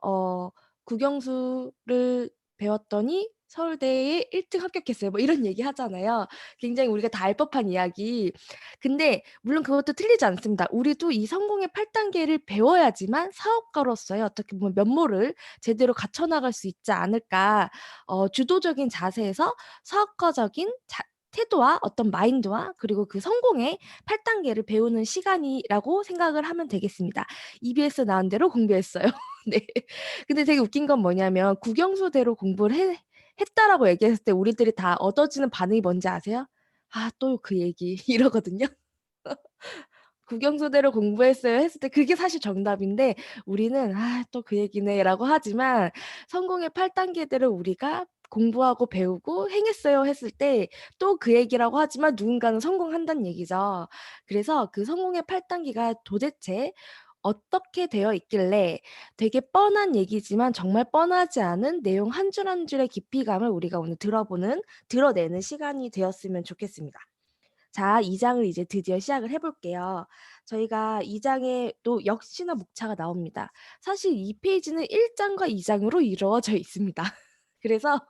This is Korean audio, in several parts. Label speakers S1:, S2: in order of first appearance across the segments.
S1: 어 "국영수를 배웠더니 서울대에 1등 합격했어요." 뭐 이런 얘기 하잖아요. 굉장히 우리가 다 알 법한 이야기. 근데 물론 그것도 틀리지 않습니다. 우리도 이 성공의 8 단계를 배워야지만 사업가로서의 어떻게 보면 면모를 제대로 갖춰 나갈 수 있지 않을까. 주도적인 자세에서 사업가적인 태도와 어떤 마인드와 그리고 그 성공의 8 단계를 배우는 시간이라고 생각을 하면 되겠습니다. EBS 나온 대로 공부했어요. 네. 근데 되게 웃긴 건 뭐냐면 국영수대로 공부를 했다라고 얘기했을 때 우리들이 다 얻어지는 반응이 뭔지 아세요? "아 또 그 얘기." 이러거든요. "국영수대로 공부했어요." 했을 때 그게 사실 정답인데 우리는 "아 또 그 얘기네."라고 하지만 성공의 8 단계들을 우리가 공부하고 배우고 행했어요 했을 때 또 그 얘기라고 하지만 누군가는 성공한다는 얘기죠. 그래서 그 성공의 8 단계가 도대체 어떻게 되어 있길래 되게 뻔한 얘기지만 정말 뻔하지 않은 내용 한 줄 한 줄의 깊이감을 우리가 오늘 드러내는 시간이 되었으면 좋겠습니다. 자, 2 장을 이제 드디어 시작을 해 볼게요. 저희가 2 장에 또 역시나 목차가 나옵니다. 사실 이 페이지는 1 장과 2 장으로 이루어져 있습니다. 그래서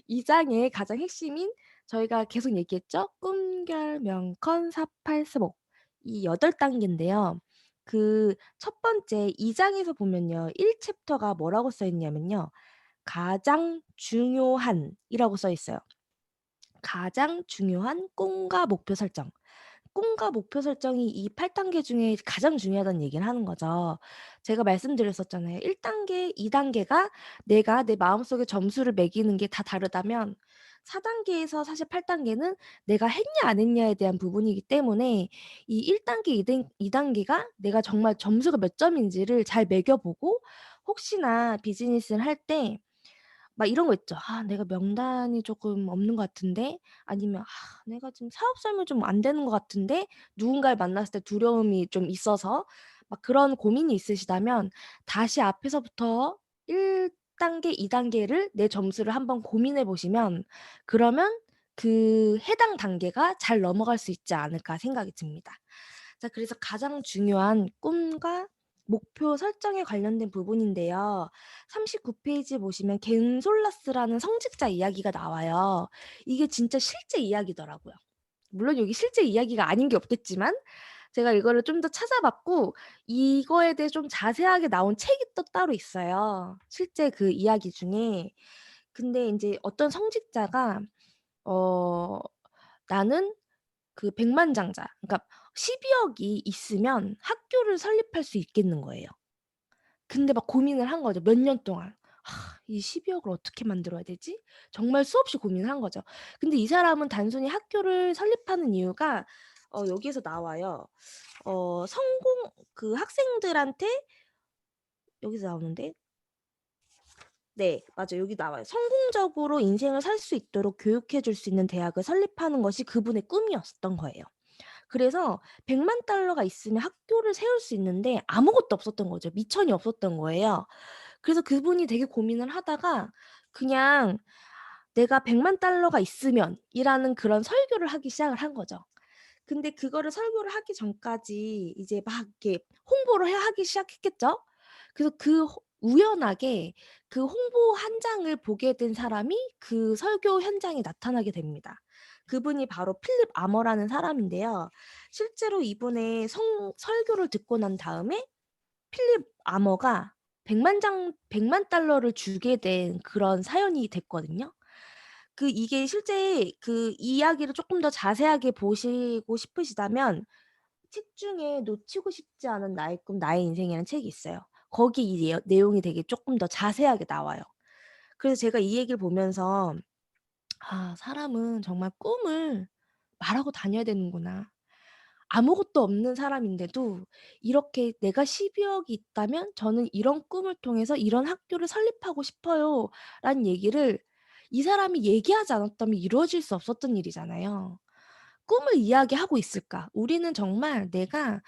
S1: 2 장의 가장 핵심인 저희가 계속 얘기했죠. 꿈결, 명컨, 사팔, 스목 이 8 단계인데요. 그 첫 번째 2 장에서 보면요. 1 챕터가 뭐라고 써 있냐면요. 가장 중요한이라고 써 있어요. 가장 중요한 꿈과 목표 설정. 꿈과 목표 설정이 이 8 단계 중에 가장 중요하다는 얘기를 하는 거죠. 제가 말씀드렸었잖아요. 1 단계, 2 단계가 내가 내 마음속에 점수를 매기는 게 다 다르다면 4 단계에서 사실 8 단계는 내가 했냐 안 했냐에 대한 부분이기 때문에 이 1 단계, 2 단계가 내가 정말 점수가 몇 점인지를 잘 매겨 보고 혹시나 비즈니스를 할때 막 이런 거 있죠. '아 내가 명단이 쪼끔 없는 것 같은데.' 아니면 '아 내가 지금 사업 설명이 좀 안 되는 것 같은데.' 누군가를 만났을 때 두려움이 좀 있어서 막 그런 고민이 있으시다면 다시 앞에서부터 1 단계, 2 단계를 내 점수를 한번 고민해 보시면 그러면 그 해당 단계가 잘 넘어갈 수 있지 않을까 생각이 듭니다. 자, 그래서 가장 중요한 꿈과 목표 설정에 관련된 부분인데요. 39 페이지 보시면 겐솔라스라는 성직자 이야기가 나와요. 이게 진짜 실제 이야기더라고요. 물론 여기 실제 이야기가 아닌 게 없겠지만 제가 이거를 좀 더 찾아봤고 이거에 대해 좀 자세하게 나온 책이 또 따로 있어요, 실제 그 이야기 중에. 근데 인제 어떤 성직자가 어 "나는 그 백만장자." 그러니까 12억이 있으면 학교를 설립할 수 있겠는 거예요. 근데 막 고민을 한 거죠, 몇 년 동안. '이 12억을 어떻게 만들어야 되지?' 정말 수없이 고민을 한 거죠. 근데 이 사람은 단순히 학교를 설립하는 이유가 여기에서 나와요. 성공 그 학생들한테 여기서 나오는데 네 맞아요. 여기 나와요. "성공적으로 인생을 살 수 있도록 교육해 줄 수 있는 대학을 설립하는 것이 그분의 꿈이었던 거예요." 그래서 100만 달러가 있으면 학교를 세울 수 있는데 아무것도 없었던 거죠. 미천이 없었던 거예요. 그래서 그분이 되게 고민을 하다가 그냥 '내가 100만 달러가 있으면.'이라는 그런 설교를 하기 시작을 한 거죠. 근데 그거를 설교를 하기 전까지 이제 막 이렇게 홍보를 하기 시작했겠죠. 그래서 우연하게 그 홍보 한 장을 보게 된 사람이 그 설교 현장에 나타나게 됩니다. 그분이 바로 필립 아머라는 사람인데요. 실제로 이분의 설교를 듣고 난 다음에 필립 아머가 100만 달러를 주게 된 그런 사연이 됐거든요. 이게 실제 그 이야기를 쪼끔 더 자세하게 보시고 싶으시다면 책 중에 "놓치고 싶지 않은 나의 꿈 나의 인생이라는 책이 있어요. 거기 이 내용이 되게 쪼끔 더 자세하게 나와요. 그래서 제가 이 얘기를 보면서 '아 사람은 정말 꿈을 말하고 다녀야 되는구나.' 아무것도 없는 사람인데도 이렇게 "내가 12억이 있다면 저는 이런 꿈을 통해서 이런 학교를 설립하고 싶어요."라는 얘기를 이 사람이 얘기하지 않았다면 이루어질 수 없었던 일이잖아요. 꿈을 이야기하고 있을까? 우리는 정말 내가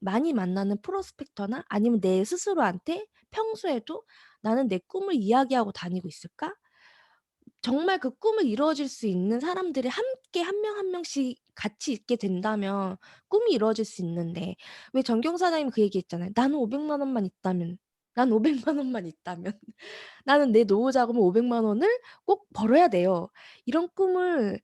S1: 많이 만나는 프로스펙터나 아니면 내 스스로한테 평소에도 '나는 내 꿈을 이야기하고 다니고 있을까?' 정말 그 꿈을 이루어질 수 있는 사람들이 함께 한 명 한 명씩 같이 있게 된다면 꿈이 이루어질 수 있는데 왜 정경 사장님이 그 얘기했잖아요. "나는 500만 원만 있다면." 난 500만 원만 있다면. 나는 내 노후 자금을 500만 원을 꼭 벌어야 돼요. 이런 꿈을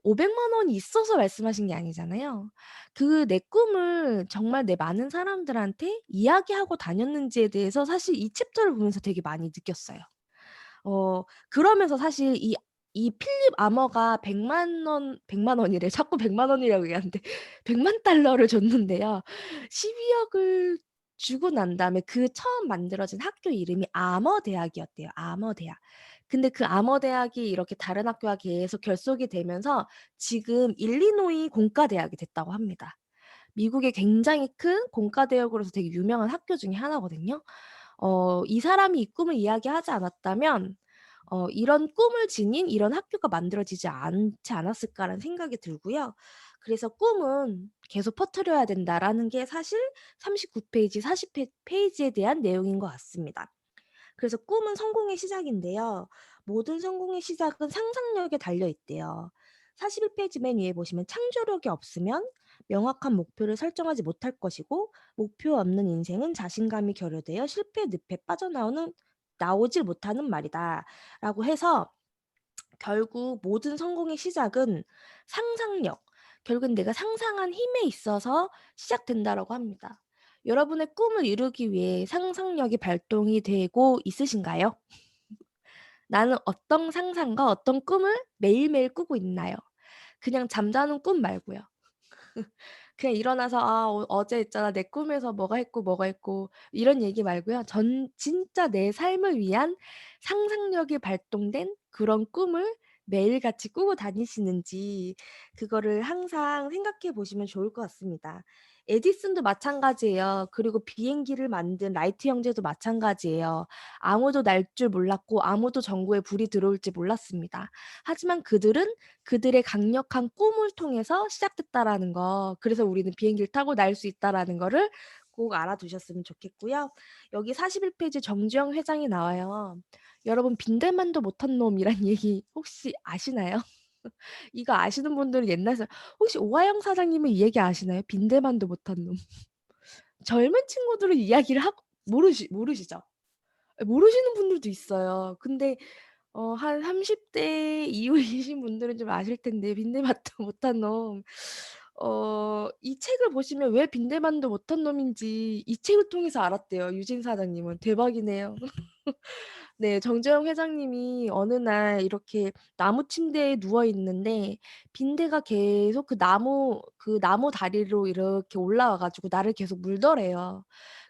S1: 500만 원이 있어서 말씀하신 게 아니잖아요. 그 내 꿈을 정말 내 많은 사람들한테 이야기하고 다녔는지에 대해서 사실 이 챕터를 보면서 되게 많이 느꼈어요. 그러면서 사실 이 필립 아머가 100만 원이래. 자꾸 100만 원이라고 얘기하는데 100만 달러를 줬는데요. 12억을 주고 난 다음에 그 처음 만들어진 학교 이름이 아머 대학이었대요. 아머 대학. 근데 그 아머 대학이 이렇게 다른 학교와 계속 결속이 되면서 지금 일리노이 공과 대학이 됐다고 합니다. 미국의 굉장히 큰 공과 대학으로서 되게 유명한 학교 중에 하나거든요. 이 사람이 이 꿈을 이야기하지 않았다면 이런 꿈을 지닌 이런 학교가 만들어지지 않지 않았을까라는 생각이 들고요. 그래서 '꿈은 계속 퍼뜨려야 된다.'라는 게 사실 39 페이지, 40 페이지에 대한 내용인 것 같습니다. 그래서 꿈은 성공의 시작인데요. 모든 성공의 시작은 상상력에 달려 있대요. 41 페이지 맨 위에 보시면 창조력이 없으면 명확한 목표를 설정하지 못할 것이고 목표 없는 인생은 자신감이 결여되어 실패의 늪에 나오질 못하는 말이다라고 해서 결국 모든 성공의 시작은 상상력, 결국은 내가 상상한 힘에 있어서 시작된다라고 합니다. 여러분의 꿈을 이루기 위해 상상력이 발동이 되고 있으신가요? 나는 어떤 상상과 어떤 꿈을 매일매일 꾸고 있나요? 그냥 잠자는 꿈 말고요. 그냥 일어나서 '아 어제 있잖아 내 꿈에서 뭐가 했고, 뭐가 했고.' 이런 얘기 말고요. 전 진짜 내 삶을 위한 상상력이 발동된 그런 꿈을 매일같이 꾸고 다니시는지 그거를 항상 생각해 보시면 좋을 것 같습니다. 에디슨도 마찬가지예요. 그리고 비행기를 만든 라이트 형제도 마찬가지예요. 아무도 날 줄 몰랐고 아무도 전구에 불이 들어올지 몰랐습니다. 하지만 그들은 그들의 강력한 꿈을 통해서 시작됐다라는 거, 그래서 우리는 비행기를 타고 날 수 있다라는 거를 꼭 알아두셨으면 좋겠고요. 여기 41 페이지 정주영 회장이 나와요. 여러분 빈대만도 못한 놈이란 얘기 혹시 아시나요? 이거 아시는 분들은 옛날 사 혹시 오하영 사장님은 이 얘기 아시나요? 빈대만도 못한 놈. 젊은 친구들은 이야기를 하고 모르시죠? 예 모르시는 분들도 있어요. 근데 한 30대 이후이신 분들은 좀 아실 텐데 빈대맛도 못한 놈. 이 책을 보시면 왜 빈대만도 못한 놈인지 이 책을 통해서 알았대요, 유진 사장님은. 대박이네요. 네. 정재영 회장님이 어느 날 이렇게 나무 침대에 누워 있는데 빈대가 계속 그 나무 다리로 이렇게 올라와 가지고 나를 계속 물더래요.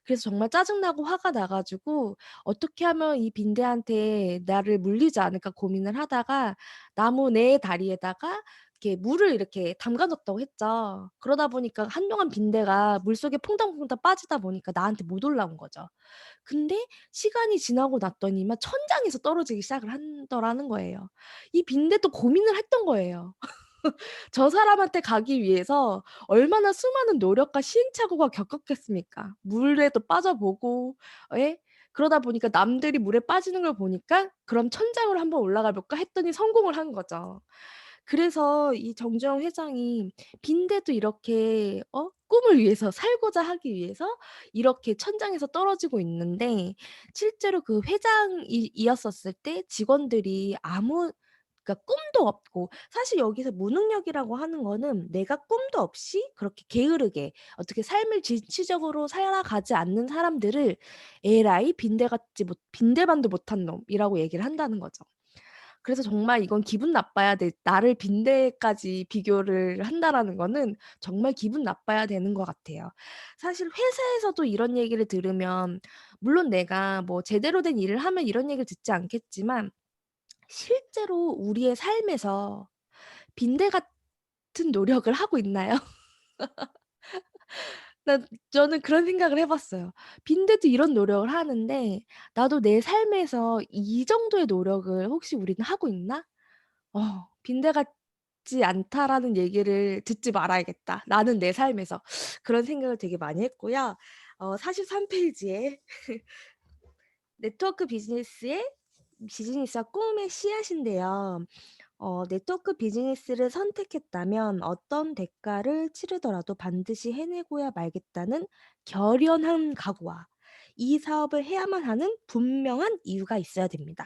S1: 그래서 정말 짜증 나고 화가 나 가지고 '어떻게 하면 이 빈대한테 나를 물리지 않을까.' 고민을 하다가 나무 네 다리에다가 이렇게 물을 이렇게 담가 뒀다고 했죠. 그러다 보니까 한동안 빈대가 물속에 퐁당퐁당 빠지다 보니까 나한테 못 올라온 거죠. 근데 시간이 지나고 났더니만 천장에서 떨어지기 시작을 한더라는 거예요. 이 빈대도 고민을 했던 거예요. 저 사람한테 가기 위해서 얼마나 수많은 노력과 시행착오가 겪었겠습니까. 물에도 빠져보고 예? 그러다 보니까 남들이 물에 빠지는 걸 보니까 '그럼 천장으로 한번 올라가 볼까?' 했더니 성공을 한 거죠. 그래서 이 정주영 회장이 빈대도 이렇게 꿈을 위해서 살고자 하기 위해서 이렇게 천장에서 떨어지고 있는데 실제로 그 회장이 이었었을 때 직원들이 그러니까 꿈도 없고 사실 여기서 무능력이라고 하는 거는 내가 꿈도 없이 그렇게 게으르게 어떻게 삶을 진취적으로 살아가지 않는 사람들을 "에라이 빈대만도 못한 놈"이라고 얘기를 한다는 거죠. 그래서 정말 이건 기분 나빠야 돼, 나를 빈대까지 비교를 한다라는 거는 정말 기분 나빠야 되는 것 같아요. 사실 회사에서도 이런 얘기를 들으면 물론 내가 뭐 제대로 된 일을 하면 이런 얘기를 듣지 않겠지만 실제로 우리의 삶에서 빈대 같은 노력을 하고 있나요? 저는 그런 생각을 해 봤어요. 빈대도 이런 노력을 하는데 나도 내 삶에서 이 정도의 노력을 혹시 우리는 하고 있나? '빈대 같지 않다.'라는 얘기를 듣지 말아야겠다, 나는 내 삶에서. 그런 생각을 되게 많이 했고요. 43 페이지에 네트워크 비즈니스와 꿈의 씨앗인데요. 네트워크 비즈니스를 선택했다면 어떤 대가를 치르더라도 반드시 해내고야 말겠다는 결연한 각오와 이 사업을 해야만 하는 분명한 이유가 있어야 됩니다.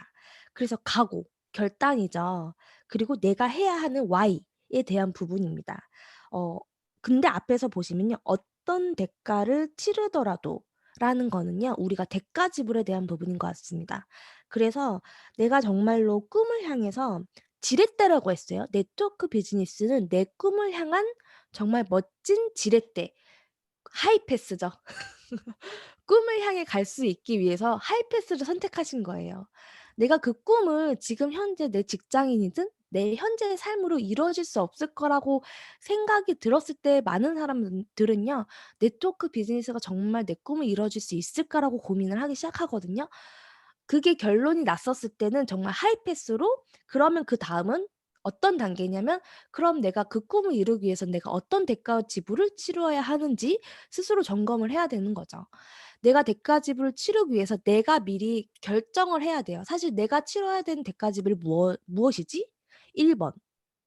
S1: 그래서 각오, 결단이죠. 그리고 내가 해야 하는 why에 대한 부분입니다. 어 근데 앞에서 보시면요. 어떤 대가를 치르더라도 라는 거는요. 우리가 대가 지불에 대한 부분인 것 같습니다. 그래서 내가 정말로 꿈을 향해서 지렛대라고 했어요. 네트워크 비즈니스는 내 꿈을 향한 정말 멋진 지렛대, 하이패스죠. 꿈을 향해 갈 수 있기 위해서 하이패스를 선택하신 거예요. 내가 그 꿈을 지금 현재 내 직장인이든 내 현재의 삶으로 이루어질 수 없을 거라고 생각이 들었을 때 많은 사람들은요. '네트워크 비즈니스가 정말 내 꿈을 이루어질 수 있을까?'라고 고민을 하기 시작하거든요. 그게 결론이 났었을 때는 정말 하이패스로 그러면 그다음은 어떤 단계냐면 그럼 내가 그 꿈을 이루기 위해서 내가 어떤 대가 지불을 치러야 하는지 스스로 점검을 해야 되는 거죠. 내가 대가 지불을 치르기 위해서 내가 미리 결정을 해야 돼요. 사실 내가 치러야 되는 대가 지불이 무엇이지? 1번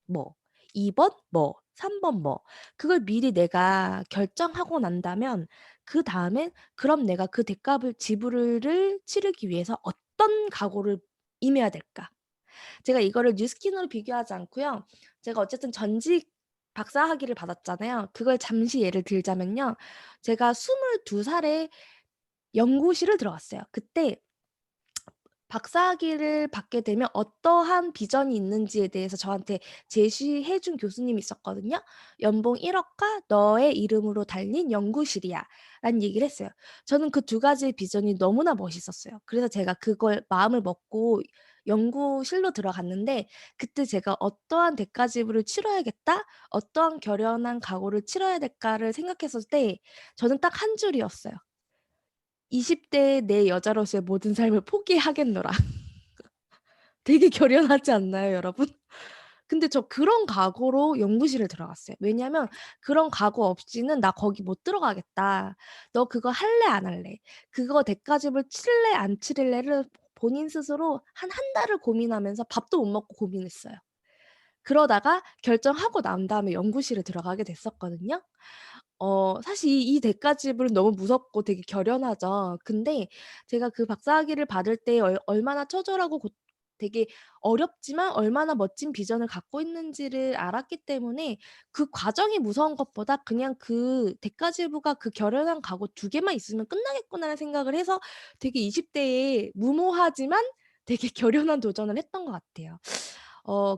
S1: 뭐, 2번 뭐, 3번 뭐. 그걸 미리 내가 결정하고 난다면 그다음엔 그럼 내가 그 대가를 지불을 치르기 위해서 어떤 각오를 임해야 될까? 제가 이거를 뉴스킨으로 비교하지 않고요. 제가 어쨌든 전직 박사학위를 받았잖아요. 그걸 잠시 예를 들자면요. 제가 22 살에 연구실을 들어갔어요. 그때 박사학위를 받게 되면 어떠한 비전이 있는지에 대해서 저한테 제시해 준 교수님이 있었거든요. "연봉 1 억과 너의 이름으로 달린 연구실이야." 라는 얘기를 했어요. 저는 그 두 가지의 비전이 너무나 멋있었어요. 그래서 제가 그걸 마음을 먹고 연구실로 들어갔는데 그때 제가 '어떠한 대가 지불을 치러야겠다. 어떠한 결연한 각오를 치러야 될까.'를 생각했을 때 저는 딱 한 줄이었어요. "20 대의 내 여자로서의 모든 삶을 포기하겠노라." 되게 결연하지 않나요, 여러분? 근데 저 그런 각오로 연구실을 들어갔어요. 왜냐면 그런 각오 없이는 '나 거기 못 들어가겠다. 너 그거 할래 안 할래? 그거 대가집을 치를래 안 치를래?'를 본인 스스로 한 달을 고민하면서 밥도 못 먹고 고민했어요. 그러다가 결정하고 난 다음에 연구실에 들어가게 됐었거든요. 사실 이 대가집은 너무 무섭고 되게 결연하죠. 근데 제가 그 박사학위를 받을 때 얼마나 처절하고 되게 어렵지만 얼마나 멋진 비전을 갖고 있는지를 알았기 때문에 그 과정이 무서운 것보다 그냥 그 대가지부가 그 결연한 각오 두 개만 있으면 끝나겠구나라는 생각을 해서 되게 20 대에 무모하지만 되게 결연한 도전을 했던 것 같아요.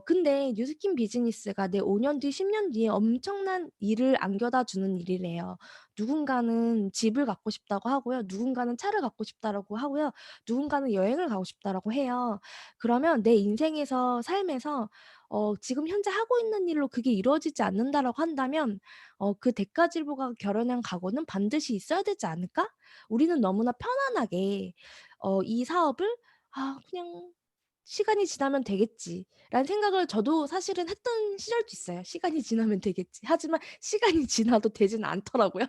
S1: 근데 뉴스킨 비즈니스가 내 5년 뒤 10년 뒤에 엄청난 일을 안겨다 주는 일이래요. 누군가는 집을 갖고 싶다고 하고요. 누군가는 차를 갖고 싶다라고 하고요. 누군가는 여행을 가고 싶다라고 해요. 그러면 내 인생에서 삶에서 지금 현재 하고 있는 일로 그게 이루어지지 않는다라고 한다면 그 대가지불과 결연한 각오는 반드시 있어야 되지 않을까? 우리는 너무나 편안하게 이 사업을 '아 그냥 시간이 지나면 되겠지.'라는 생각을 저도 사실은 했던 시절도 있어요. '시간이 지나면 되겠지.' 하지만 시간이 지나도 되지는 않더라고요.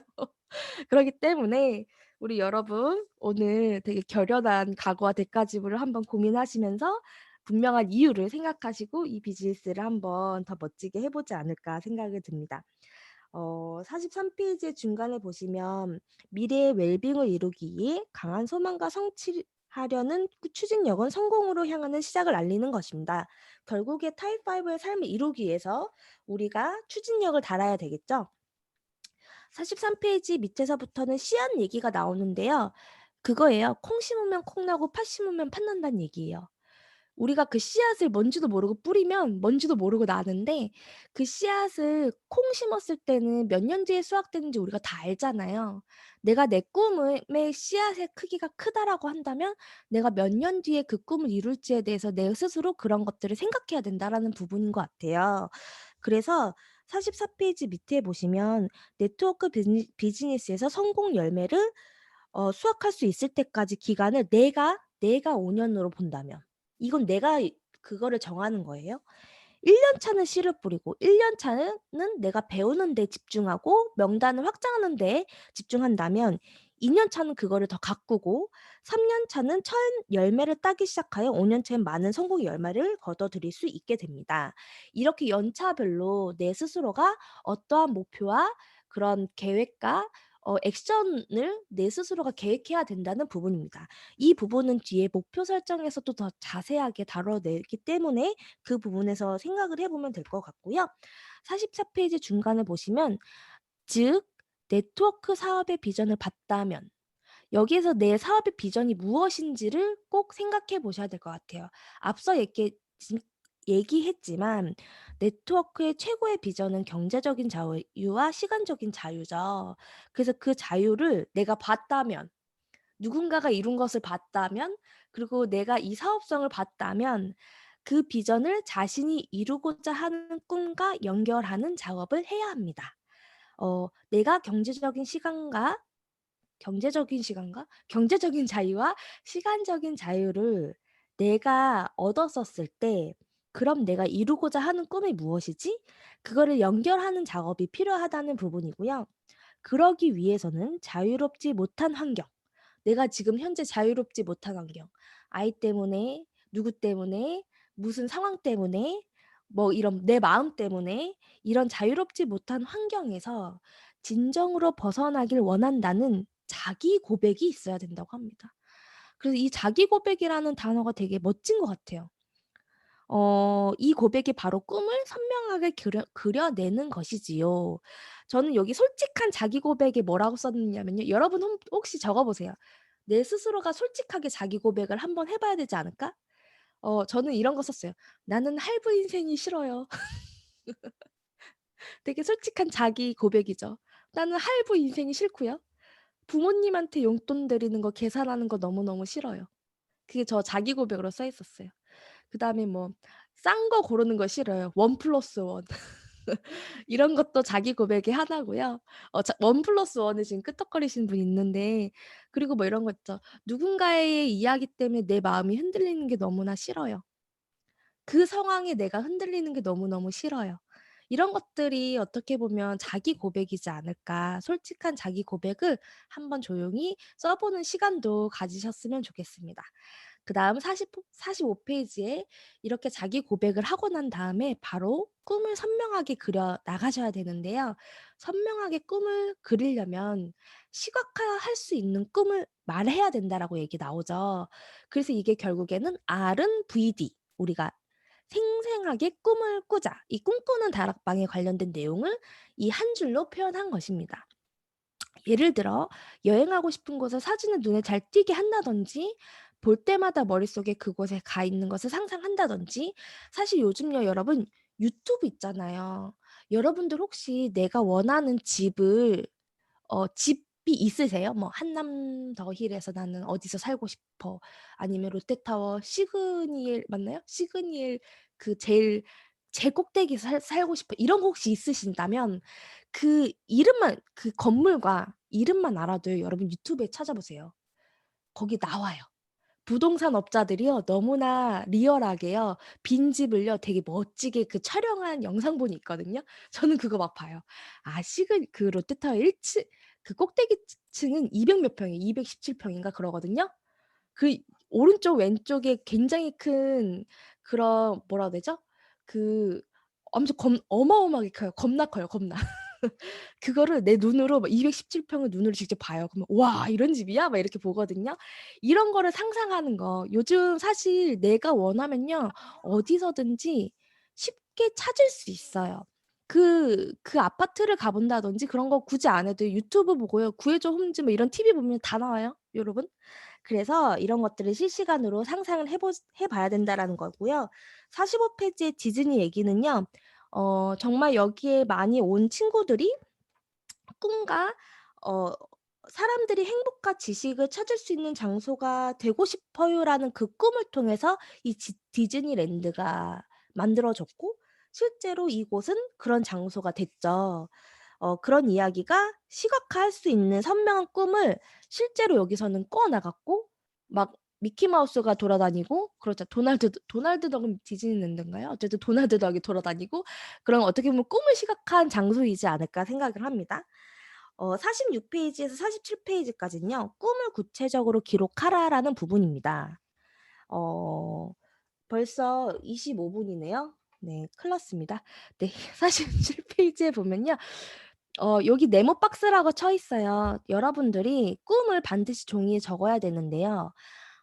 S1: 그러기 때문에 우리 여러분 오늘 되게 결연한 각오와 대가지불을 한번 고민하시면서 분명한 이유를 생각하시고 '이 비즈니스를 한번 더 멋지게 해 보지 않을까.' 생각이 듭니다. 43 페이지의 중간에 보시면 "미래의 웰빙을 이루기 위해 강한 소망과 성취하려는 그 추진력은 성공으로 향하는 시작을 알리는 것입니다." 결국에 타입 5의 삶을 이루기 위해서 우리가 추진력을 달아야 되겠죠. 43 페이지 밑에서부터는 씨앗 얘기가 나오는데요. 그거예요. "콩 심으면 콩 나고 팥 심으면 팥 난다."는 얘기예요. 우리가 그 씨앗을 뭔지도 모르고 뿌리면 뭔지도 모르고 나는데 그 씨앗을 콩 심었을 때는 몇 년 뒤에 수확되는지 우리가 다 알잖아요. 내가 내 꿈의 씨앗의 크기가 크다라고 한다면 내가 몇 년 뒤에 그 꿈을 이룰지에 대해서 내 스스로 그런 것들을 생각해야 된다라는 부분인 것 같아요. 그래서 44 페이지 밑에 보시면 네트워크 비즈니스에서 성공 열매를 수확할 수 있을 때까지 기간을 내가 5 년으로 본다면 이건 내가 그거를 정하는 거예요. 1년 차는 씨를 뿌리고 1년 차는 내가 배우는 데 집중하고 명단을 확장하는 데에 집중한다면 2년 차는 그거를 더 가꾸고 3년 차는 첫 열매를 따기 시작하여 5년 차엔 많은 성공의 열매를 거둬들일 수 있게 됩니다. 이렇게 연차별로 내 스스로가 어떠한 목표와 그런 계획과 액션을 내 스스로가 계획해야 된다는 부분입니다. 이 부분은 뒤에 목표 설정에서도 더 자세하게 다뤄내기 때문에 그 부분에서 생각을 해 보면 될 것 같고요. 44 페이지 중간을 보시면 즉 네트워크 사업의 비전을 봤다면 여기에서 내 사업의 비전이 무엇인지를 꼭 생각해 보셔야 될 것 같아요. 앞서 얘기했지만 네트워크의 최고의 비전은 경제적인 자유와 시간적인 자유죠. 그래서 그 자유를 내가 봤다면 누군가가 이룬 것을 봤다면 그리고 내가 이 사업성을 봤다면 그 비전을 자신이 이루고자 하는 꿈과 연결하는 작업을 해야 합니다. 내가 경제적인 자유와 시간적인 자유를 내가 얻었었을 때 그럼 내가 이루고자 하는 꿈이 무엇이지? 그거를 연결하는 작업이 필요하다는 부분이고요. 그러기 위해서는 자유롭지 못한 환경, 내가 지금 현재 자유롭지 못한 환경, 아이 때문에, 누구 때문에, 무슨 상황 때문에, 뭐 이런 내 마음 때문에 이런 자유롭지 못한 환경에서 진정으로 벗어나길 원한다는 자기 고백이 있어야 된다고 합니다. 그래서 이 자기 고백이라는 단어가 되게 멋진 것 같아요. 이 고백이 바로 꿈을 선명하게 그려내는 것이지요. 저는 여기 솔직한 자기 고백에 뭐라고 썼냐면요. 여러분 혹시 적어 보세요. '내 스스로가 솔직하게 자기 고백을 한번 해 봐야 되지 않을까?' 저는 이런 거 썼어요. '나는 할부 인생이 싫어요.' 되게 솔직한 자기 고백이죠. '나는 할부 인생이 싫고요. 부모님한테 용돈 드리는 거 계산하는 거 너무너무 싫어요.' 그게 저 자기 고백으로 써 있었어요. 그다음에 뭐 싼 거 고르는 거 싫어요. 1+1 이런 것도 자기 고백의 하나고요. 자 1+1을 지금 끄떡거리시는 분이 있는데 그리고 뭐 이런 거 있죠. "누군가의 이야기 때문에 내 마음이 흔들리는 게 너무나 싫어요. 그 상황에 내가 흔들리는 게 너무너무 싫어요." 이런 것들이 어떻게 보면 자기 고백이지 않을까. 솔직한 자기 고백을 한번 조용히 써 보는 시간도 가지셨으면 좋겠습니다. 그다음 45 페이지에 이렇게 자기 고백을 하고 난 다음에 바로 꿈을 선명하게 그려 나가셔야 되는데요. 선명하게 꿈을 그리려면 시각화할 수 있는 꿈을 말해야 된다라고 얘기 나오죠. 그래서 이게 결국에는 R은 VD 우리가 생생하게 꿈을 꾸자. 이 꿈꾸는 다락방에 관련된 내용을 이 한 줄로 표현한 것입니다. 예를 들어 여행하고 싶은 곳의 사진을 눈에 잘 띄게 한다든지 볼 때마다 머릿속에 그곳에 가 있는 것을 상상한다든지 사실 요즘요 여러분 유튜브 있잖아요. 여러분들 혹시 내가 원하는 집이 있으세요? 뭐 한남더힐에서 나는 어디서 살고 싶어. 아니면 롯데타워 시그니엘 맞나요? 시그니엘 그 제일 꼭대기에서 살고 싶어. 이런 거 혹시 있으신다면 그 이름만 그 건물과 이름만 알아도요 여러분 유튜브에 찾아보세요. 거기 나와요. 부동산 업자들이요 너무나 리얼하게요 빈집을요 되게 멋지게 그 촬영한 영상본이 있거든요. 저는 그거 막 봐요. 그 롯데타워 1 층 그 꼭대기 층은 200 몇 평이에요. 217 평인가 그러거든요. 그 오른쪽 왼쪽에 굉장히 큰 그런 뭐라 해야 되죠? 그 엄청 어마어마하게 커요. 겁나 커요, 겁나. 그거를 내 눈으로 막 217 평을 눈으로 직접 봐요. 그러면 '와 이런 집이야?' 막 이렇게 보거든요. 이런 거를 상상하는 거 요즘 사실 내가 원하면요 어디서든지 쉽게 찾을 수 있어요. 그 아파트를 가 본다든지 그런 거 굳이 안 해도 유튜브 보고요. 구해줘 홈즈 뭐 이런 TV 보면 다 나와요, 여러분. 그래서 이런 것들을 실시간으로 상상을 해 봐야 된다라는 거고요. 45 페이지의 디즈니 얘기는요. 정말 여기에 많이 온 친구들이 꿈과 어 사람들이 행복과 지식을 찾을 수 있는 장소가 되고 싶어요라는 그 꿈을 통해서 이 디즈니랜드가 만들어졌고 실제로 이곳은 그런 장소가 됐죠. 그런 이야기가 시각화할 수 있는 선명한 꿈을 실제로 여기서는 꾸어 나갔고 막 미키 마우스가 돌아다니고 그렇죠. 도날드 덕은 디즈니랜드인가요? 어쨌든 도날드 덕이 돌아다니고 그런 어떻게 보면 꿈을 시각화한 장소이지 않을까 생각을 합니다. 46 페이지에서 47 페이지까지는요. "꿈을 구체적으로 기록하라."라는 부분입니다. 어 벌써 25 분이네요. 네 큰일 났습니다. 네 47 페이지에 보면요. 여기 네모 박스라고 쳐 있어요. 여러분들이 꿈을 반드시 종이에 적어야 되는데요.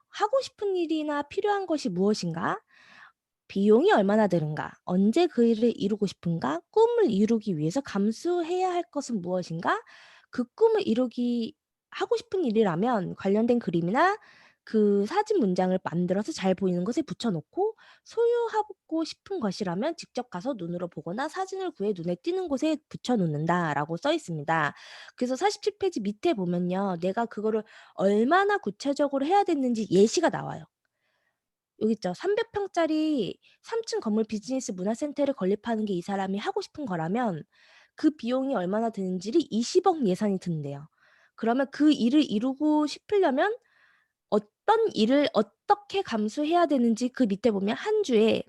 S1: 하고 싶은 일이나 필요한 것이 무엇인가? 비용이 얼마나 드는가? 언제 그 일을 이루고 싶은가? 꿈을 이루기 위해서 감수해야 할 것은 무엇인가? 그 꿈을 이루기 하고 싶은 일이라면 관련된 그림이나 그 사진 문장을 만들어서 잘 보이는 곳에 붙여 놓고, 소유하고 싶은 것이라면 직접 가서 눈으로 보거나 사진을 구해 눈에 띄는 곳에 붙여 놓는다라고 써 있습니다. 그래서 47 페이지 밑에 보면요. 내가 그거를 얼마나 구체적으로 해야 됐는지 예시가 나와요. 여기 있죠. 300 평짜리 3층 건물 비즈니스 문화센터를 건립하는 게 이 사람이 하고 싶은 거라면 그 비용이 얼마나 드는지를 20억 예산이 든대요. 그러면 그 일을 이루고 싶으려면 어떤 일을 어떻게 감수해야 되는지 그 밑에 보면 한 주에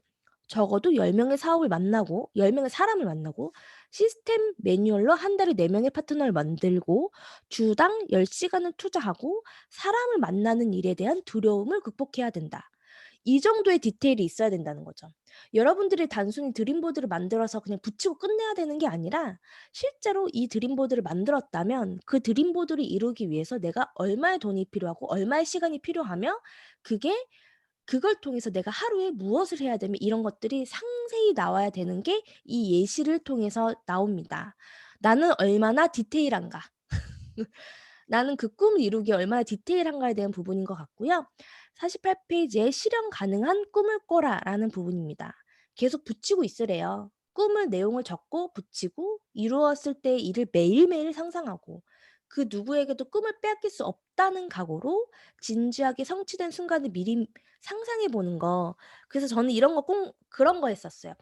S1: 적어도 10 명의 사업을 만나고 10 명의 사람을 만나고 시스템 매뉴얼로 한 달에 4 명의 파트너를 만들고 주당 10 시간을 투자하고 사람을 만나는 일에 대한 두려움을 극복해야 된다. 이 정도의 디테일이 있어야 된다는 거죠. 여러분들이 단순히 드림보드를 만들어서 그냥 붙이고 끝내야 되는 게 아니라 실제로 이 드림보드를 만들었다면 그 드림보드를 이루기 위해서 내가 얼마의 돈이 필요하고 얼마의 시간이 필요하며 그게 그걸 통해서 내가 하루에 무엇을 해야 되며 이런 것들이 상세히 나와야 되는 게 이 예시를 통해서 나옵니다. 나는 얼마나 디테일한가. 나는 그 꿈을 이루기에 얼마나 디테일한가에 대한 부분인 것 같고요. 48 페이지에 "실현 가능한 꿈을 꿔라."라는 부분입니다. 계속 붙이고 있으래요. 꿈을 내용을 적고 붙이고 이루었을 때의 일을 매일매일 상상하고 그 누구에게도 꿈을 빼앗길 수 없다는 각오로 진지하게 성취된 순간을 미리 상상해 보는 거. 그래서 저는 이런 거 꼭 그런 거 했었어요.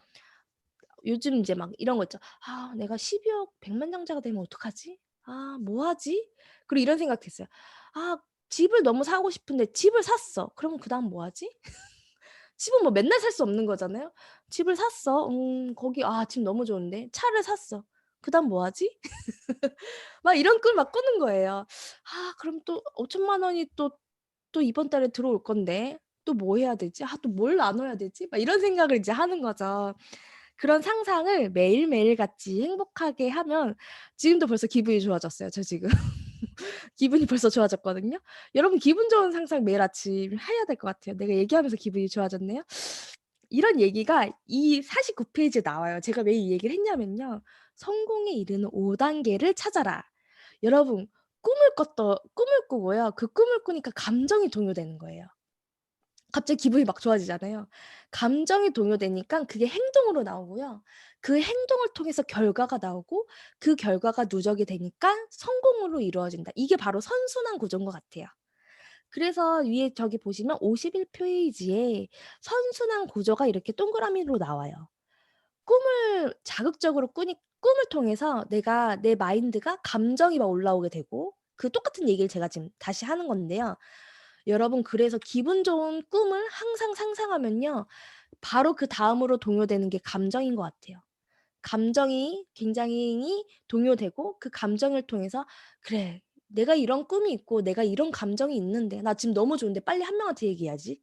S1: 요즘 인제 막 이런 거 있죠. '아 내가 12억 백만장자가 되면 어떡하지? 아 뭐 하지?' 그리고 이런 생각도 했어요. '아 집을 너무 사고 싶은데 집을 샀어. 그러면 그다음 뭐 하지?' 집은 뭐 맨날 살 수 없는 거잖아요. 집을 샀어. 거기 집 너무 좋은데. 차를 샀어. 그다음 뭐 하지? 막 이런 꿈 막 꾸는 거예요. '아 그럼 또 5천만 원이 또 이번 달에 들어올 건데 또 뭐 해야 되지? 또 뭘 나눠야 되지?' 막 이런 생각을 이제 하는 거죠. 그런 상상을 매일매일 같이 행복하게 하면 지금도 벌써 기분이 좋아졌어요, 저 지금. 기분이 벌써 좋아졌거든요. 여러분 기분 좋은 상상 매일 아침 해야 될 것 같아요. 내가 얘기하면서 기분이 좋아졌네요. 이런 얘기가 이 49 페이지에 나와요. 제가 왜 이 얘기를 했냐면요. "성공에 이르는 5 단계를 찾아라." 여러분 꿈을 꾸고요. 그 꿈을 꾸니까 감정이 동요되는 거예요. 갑자기 기분이 막 좋아지잖아요. 감정이 동요되니깐 그게 행동으로 나오고요. 그 행동을 통해서 결과가 나오고 그 결과가 누적이 되니까 성공으로 이루어진다. 이게 바로 선순환 구조인 것 같아요. 그래서 위에 저기 보시면 51 페이지에 선순환 구조가 이렇게 동그라미로 나와요. 꿈을 자극적으로 꾸니 꿈을 통해서 내가 내 마인드가 감정이 막 올라오게 되고 그 똑같은 얘기를 제가 지금 다시 하는 건데요. 여러분 그래서 기분 좋은 꿈을 항상 상상하면요. 바로 그다음으로 동요되는 게 감정인 것 같아요. 감정이 굉장히 동요되고 그 감정을 통해서 '그래. 내가 이런 꿈이 있고 내가 이런 감정이 있는데 나 지금 너무 좋은데 빨리 한 명한테 얘기해야지.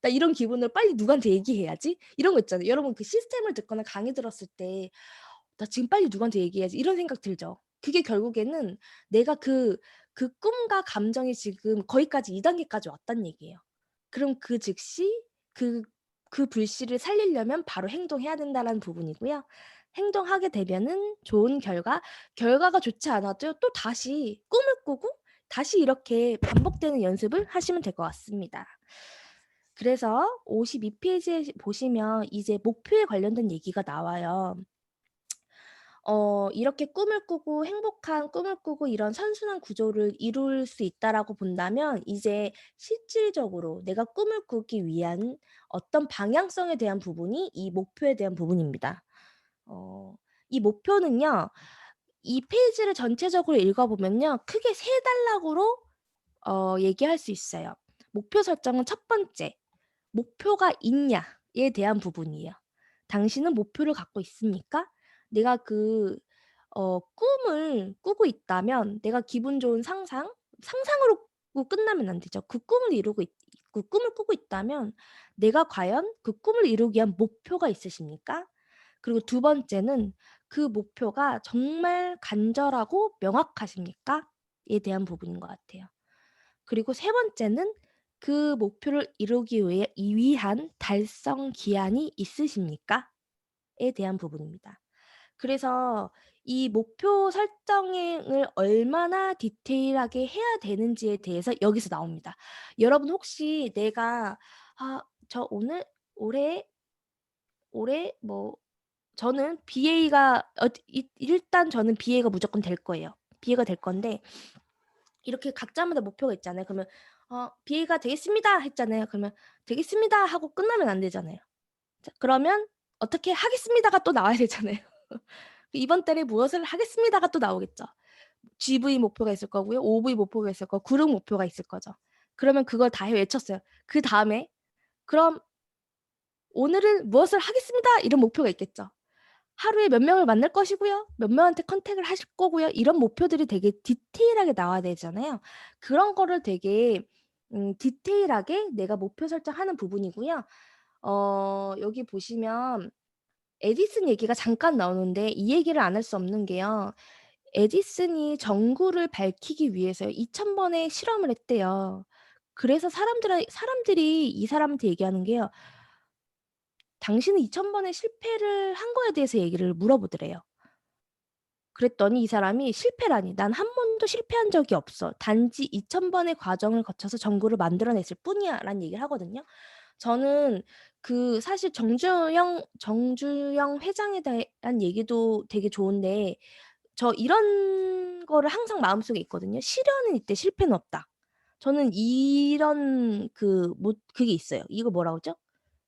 S1: 나 이런 기분을 빨리 누구한테 얘기해야지.' 이런 거 있잖아요. 여러분 그 시스템을 듣거나 강의 들었을 때 '나 지금 빨리 누구한테 얘기해야지.' 이런 생각 들죠. 그게 결국에는 내가 그 꿈과 감정이 지금 거기까지 2 단계까지 왔다는 얘기예요. 그럼 그 즉시 그 그 불씨를 살리려면 바로 행동해야 된다라는 부분이고요. 행동하게 되면은 좋은 결과가 좋지 않아도 또다시 꿈을 꾸고 다시 이렇게 반복되는 연습을 하시면 될 것 같습니다. 그래서 52 페이지에 보시면 이제 목표에 관련된 얘기가 나와요. 이렇게 꿈을 꾸고 행복한 꿈을 꾸고 이런 선순환 구조를 이룰 수 있다라고 본다면 이제 실질적으로 내가 꿈을 꾸기 위한 어떤 방향성에 대한 부분이 이 목표에 대한 부분입니다. 어 이 목표는요. 이 페이지를 전체적으로 읽어 보면요. 크게 세 단락으로 얘기할 수 있어요. 목표 설정은 첫 번째, 목표가 있냐에 대한 부분이에요. 당신은 목표를 갖고 있습니까? 내가 꿈을 꾸고 있다면 내가 기분 좋은 상상으로 꾸 끝나면 안 되죠. 그 꿈을 꾸고 있다면 내가 과연 그 꿈을 이루기 위한 목표가 있으십니까? 그리고 두 번째는 그 목표가 정말 간절하고 명확하십니까? 에 대한 부분인 것 같아요. 그리고 세 번째는 그 목표를 이루기 위한 달성 기한이 있으십니까? 에 대한 부분입니다. 그래서 이 목표 설정을 얼마나 디테일하게 해야 되는지에 대해서 여기서 나옵니다. 여러분 혹시 내가 '아 저 오늘 올해 뭐 저는 BA가 일단 저는 BA가 무조건 될 거예요. BA가 될 건데 이렇게 각자마다 목표가 있잖아요. 그러면 "BA가 되겠습니다." 했잖아요. 그러면 "되겠습니다." 하고 끝나면 안 되잖아요. 자 그러면 어떻게 "하겠습니다."가 또 나와야 되잖아요. 이번 달에 무엇을 하겠습니다가 또 나오겠죠. GV 목표가 있을 거고요. OV 목표가 있을 거고 그룹 목표가 있을 거죠. 그러면 그걸 다 외쳤어요. 그다음에 그럼 "오늘은 무엇을 하겠습니다." 이런 목표가 있겠죠. 하루에 몇 명을 만날 것이고요. 몇 명한테 컨택을 하실 거고요. 이런 목표들이 되게 디테일하게 나와야 되잖아요. 그런 거를 되게 디테일하게 내가 목표 설정하는 부분이고요. 여기 보시면 에디슨 얘기가 잠깐 나오는데 이 얘기를 안 할 수 없는 게요. 에디슨이 전구를 밝히기 위해서요 2,000 번의 실험을 했대요. 그래서 사람들이 이 사람한테 얘기하는 게요. "당신은 2,000 번의 실패를 한 거에 대해서 얘기를 물어보더래요. 그랬더니 이 사람이 "실패라니. 난 한 번도 실패한 적이 없어. 단지 2,000 번의 과정을 거쳐서 전구를 만들어냈을 뿐이야."라는 얘기를 하거든요. 저는 사실 정주영 회장에 대한 얘기도 되게 좋은데 저 이런 거를 항상 마음속에 있거든요. '시련은 있되 실패는 없다.' 저는 이런 그게 있어요. 이거 뭐라 그러죠?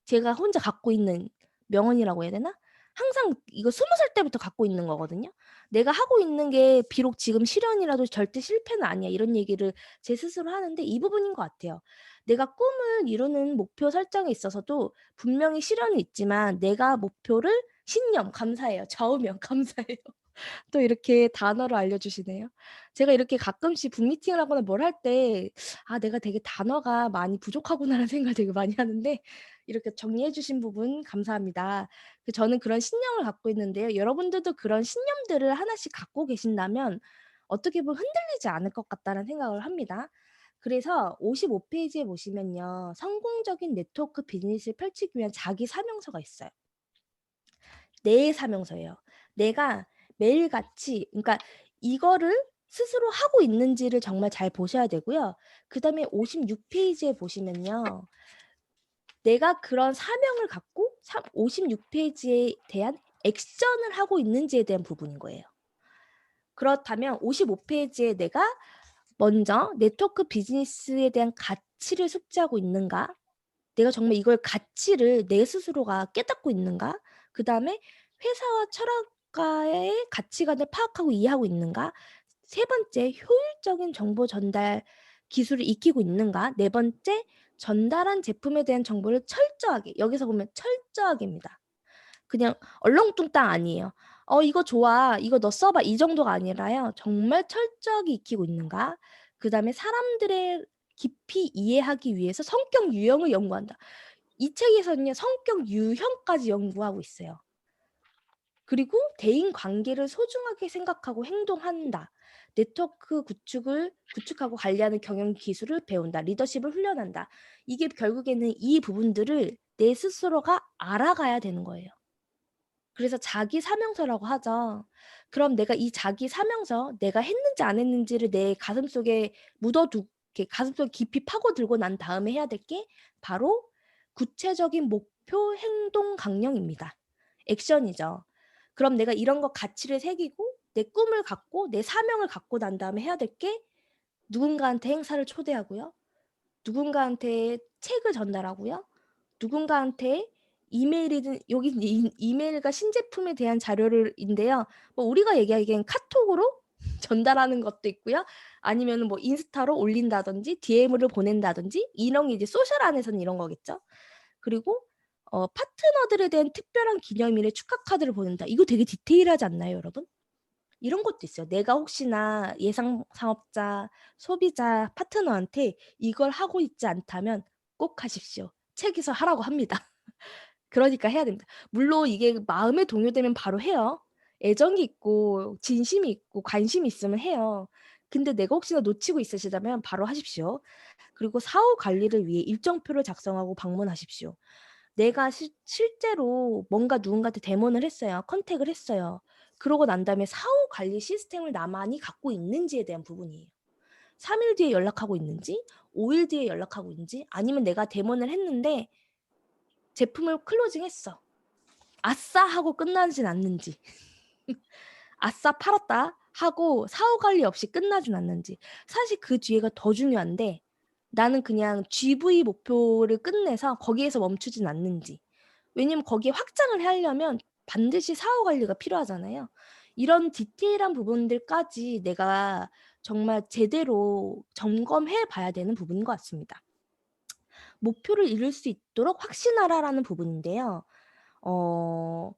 S1: 제가 혼자 갖고 있는 명언이라고 해야 되나? 항상 이거 20살 때부터 갖고 있는 거거든요. '내가 하고 있는 게 비록 지금 시련이라도 절대 실패는 아니야.' 이런 얘기를 제 스스로 하는데 이 부분인 것 같아요. 내가 꿈을 이루는 목표 설정에 있어서도 분명히 시련은 있지만 내가 목표를 신념 감사해요. 좌우명 감사해요. 또 이렇게 단어를 알려주시네요. 제가 이렇게 가끔씩 북미팅을 하거나 뭘 할 때 '아 내가 되게 단어가 많이 부족하구나.'라는 생각을 되게 많이 하는데 이렇게 정리해 주신 부분 감사합니다. 저는 그런 신념을 갖고 있는데요. 여러분들도 그런 신념들을 하나씩 갖고 계신다면 어떻게 보면 '흔들리지 않을 것 같다.'는 생각을 합니다. 그래서 55 페이지에 보시면요. 성공적인 네트워크 비즈니스를 펼치기 위한 자기 사명서가 있어요. 내 사명서예요. 내가 매일같이 그러니까 이거를 스스로 하고 있는지를 정말 잘 보셔야 되고요. 그다음에 56 페이지에 보시면요. 내가 그런 사명을 갖고 56 페이지에 대한 액션을 하고 있는지에 대한 부분인 거예요. 그렇다면 55 페이지에 내가 먼저 '네트워크 비즈니스에 대한 가치를 숙지하고 있는가? 내가 정말 이걸 가치를 내 스스로가 깨닫고 있는가? 그다음에 회사와 철학가의 가치관을 파악하고 이해하고 있는가? 세 번째, 효율적인 정보 전달 기술을 익히고 있는가? 네 번째, 전달한 제품에 대한 정보를 철저하게 여기서 보면 철저하게입니다. 그냥 얼렁뚱땅 아니에요. 이거 좋아. 이거 너 써 봐." 이 정도가 아니라요. 정말 철저하게 익히고 있는가? 그다음에 사람들의 깊이 이해하기 위해서 성격 유형을 연구한다. 이 책에서는요 성격 유형까지 연구하고 있어요. 그리고 대인 관계를 소중하게 생각하고 행동한다. 네트워크 구축하고 관리하는 경영 기술을 배운다. 리더십을 훈련한다. 이게 결국에는 이 부분들을 내 스스로가 알아가야 되는 거예요. 그래서 자기 사명서라고 하죠. 그럼 내가 이 자기 사명서 내가 했는지 안 했는지를 내 가슴속에 이렇게 가슴속에 깊이 파고들고 난 다음에 해야 될 게 바로 구체적인 목표 행동 강령입니다. 액션이죠. 그럼 내가 이런 거 가치를 새기고 내 꿈을 갖고 내 사명을 갖고 난 다음에 해야 될 게 누군가한테 행사를 초대하고요. 누군가한테 책을 전달하고요. 누군가한테 이메일이든 여기 이 이메일과 신제품에 대한 자료를 인데요. 뭐 우리가 얘기하기엔 카톡으로 전달하는 것도 있고요. 아니면은 뭐 인스타로 올린다든지 DM을 보낸다든지 이런 게 이제 소셜 안에서는 이런 거겠죠. 그리고 파트너들에 대한 특별한 기념일에 축하 카드를 보낸다. 이거 되게 디테일하지 않나요, 여러분? 이런 것도 있어요. 내가 혹시나 예상 사업자, 소비자, 파트너한테 이걸 하고 있지 않다면 꼭 하십시오. 책에서 하라고 합니다. 그러니까 해야 됩니다. 물론 이게 마음에 동요되면 바로 해요. 애정이 있고 진심이 있고 관심이 있으면 해요. 근데 내가 혹시나 놓치고 있으시다면 바로 하십시오. 그리고 사후 관리를 위해 일정표를 작성하고 방문하십시오. 내가 실제로 뭔가 누군가한테 데모를 했어요. 컨택을 했어요. 그러고 난 다음에 사후 관리 시스템을 나만이 갖고 있는지에 대한 부분이에요. 3일 뒤에 연락하고 있는지 5일 뒤에 연락하고 있는지 아니면 내가 데모를 했는데 제품을 클로징했어. 아싸 하고 끝나진 않는지. 아싸 팔았다 하고 사후 관리 없이 끝나진 않는지. 사실 그 뒤에가 더 중요한데 나는 그냥 GV 목표를 끝내서 거기에서 멈추진 않는지. 왜냐면 거기에 확장을 하려면 반드시 사후 관리가 필요하잖아요. 이런 디테일한 부분들까지 내가 정말 제대로 점검해 봐야 되는 부분인 것 같습니다. 목표를 이룰 수 있도록 확신하라라는 부분인데요. 어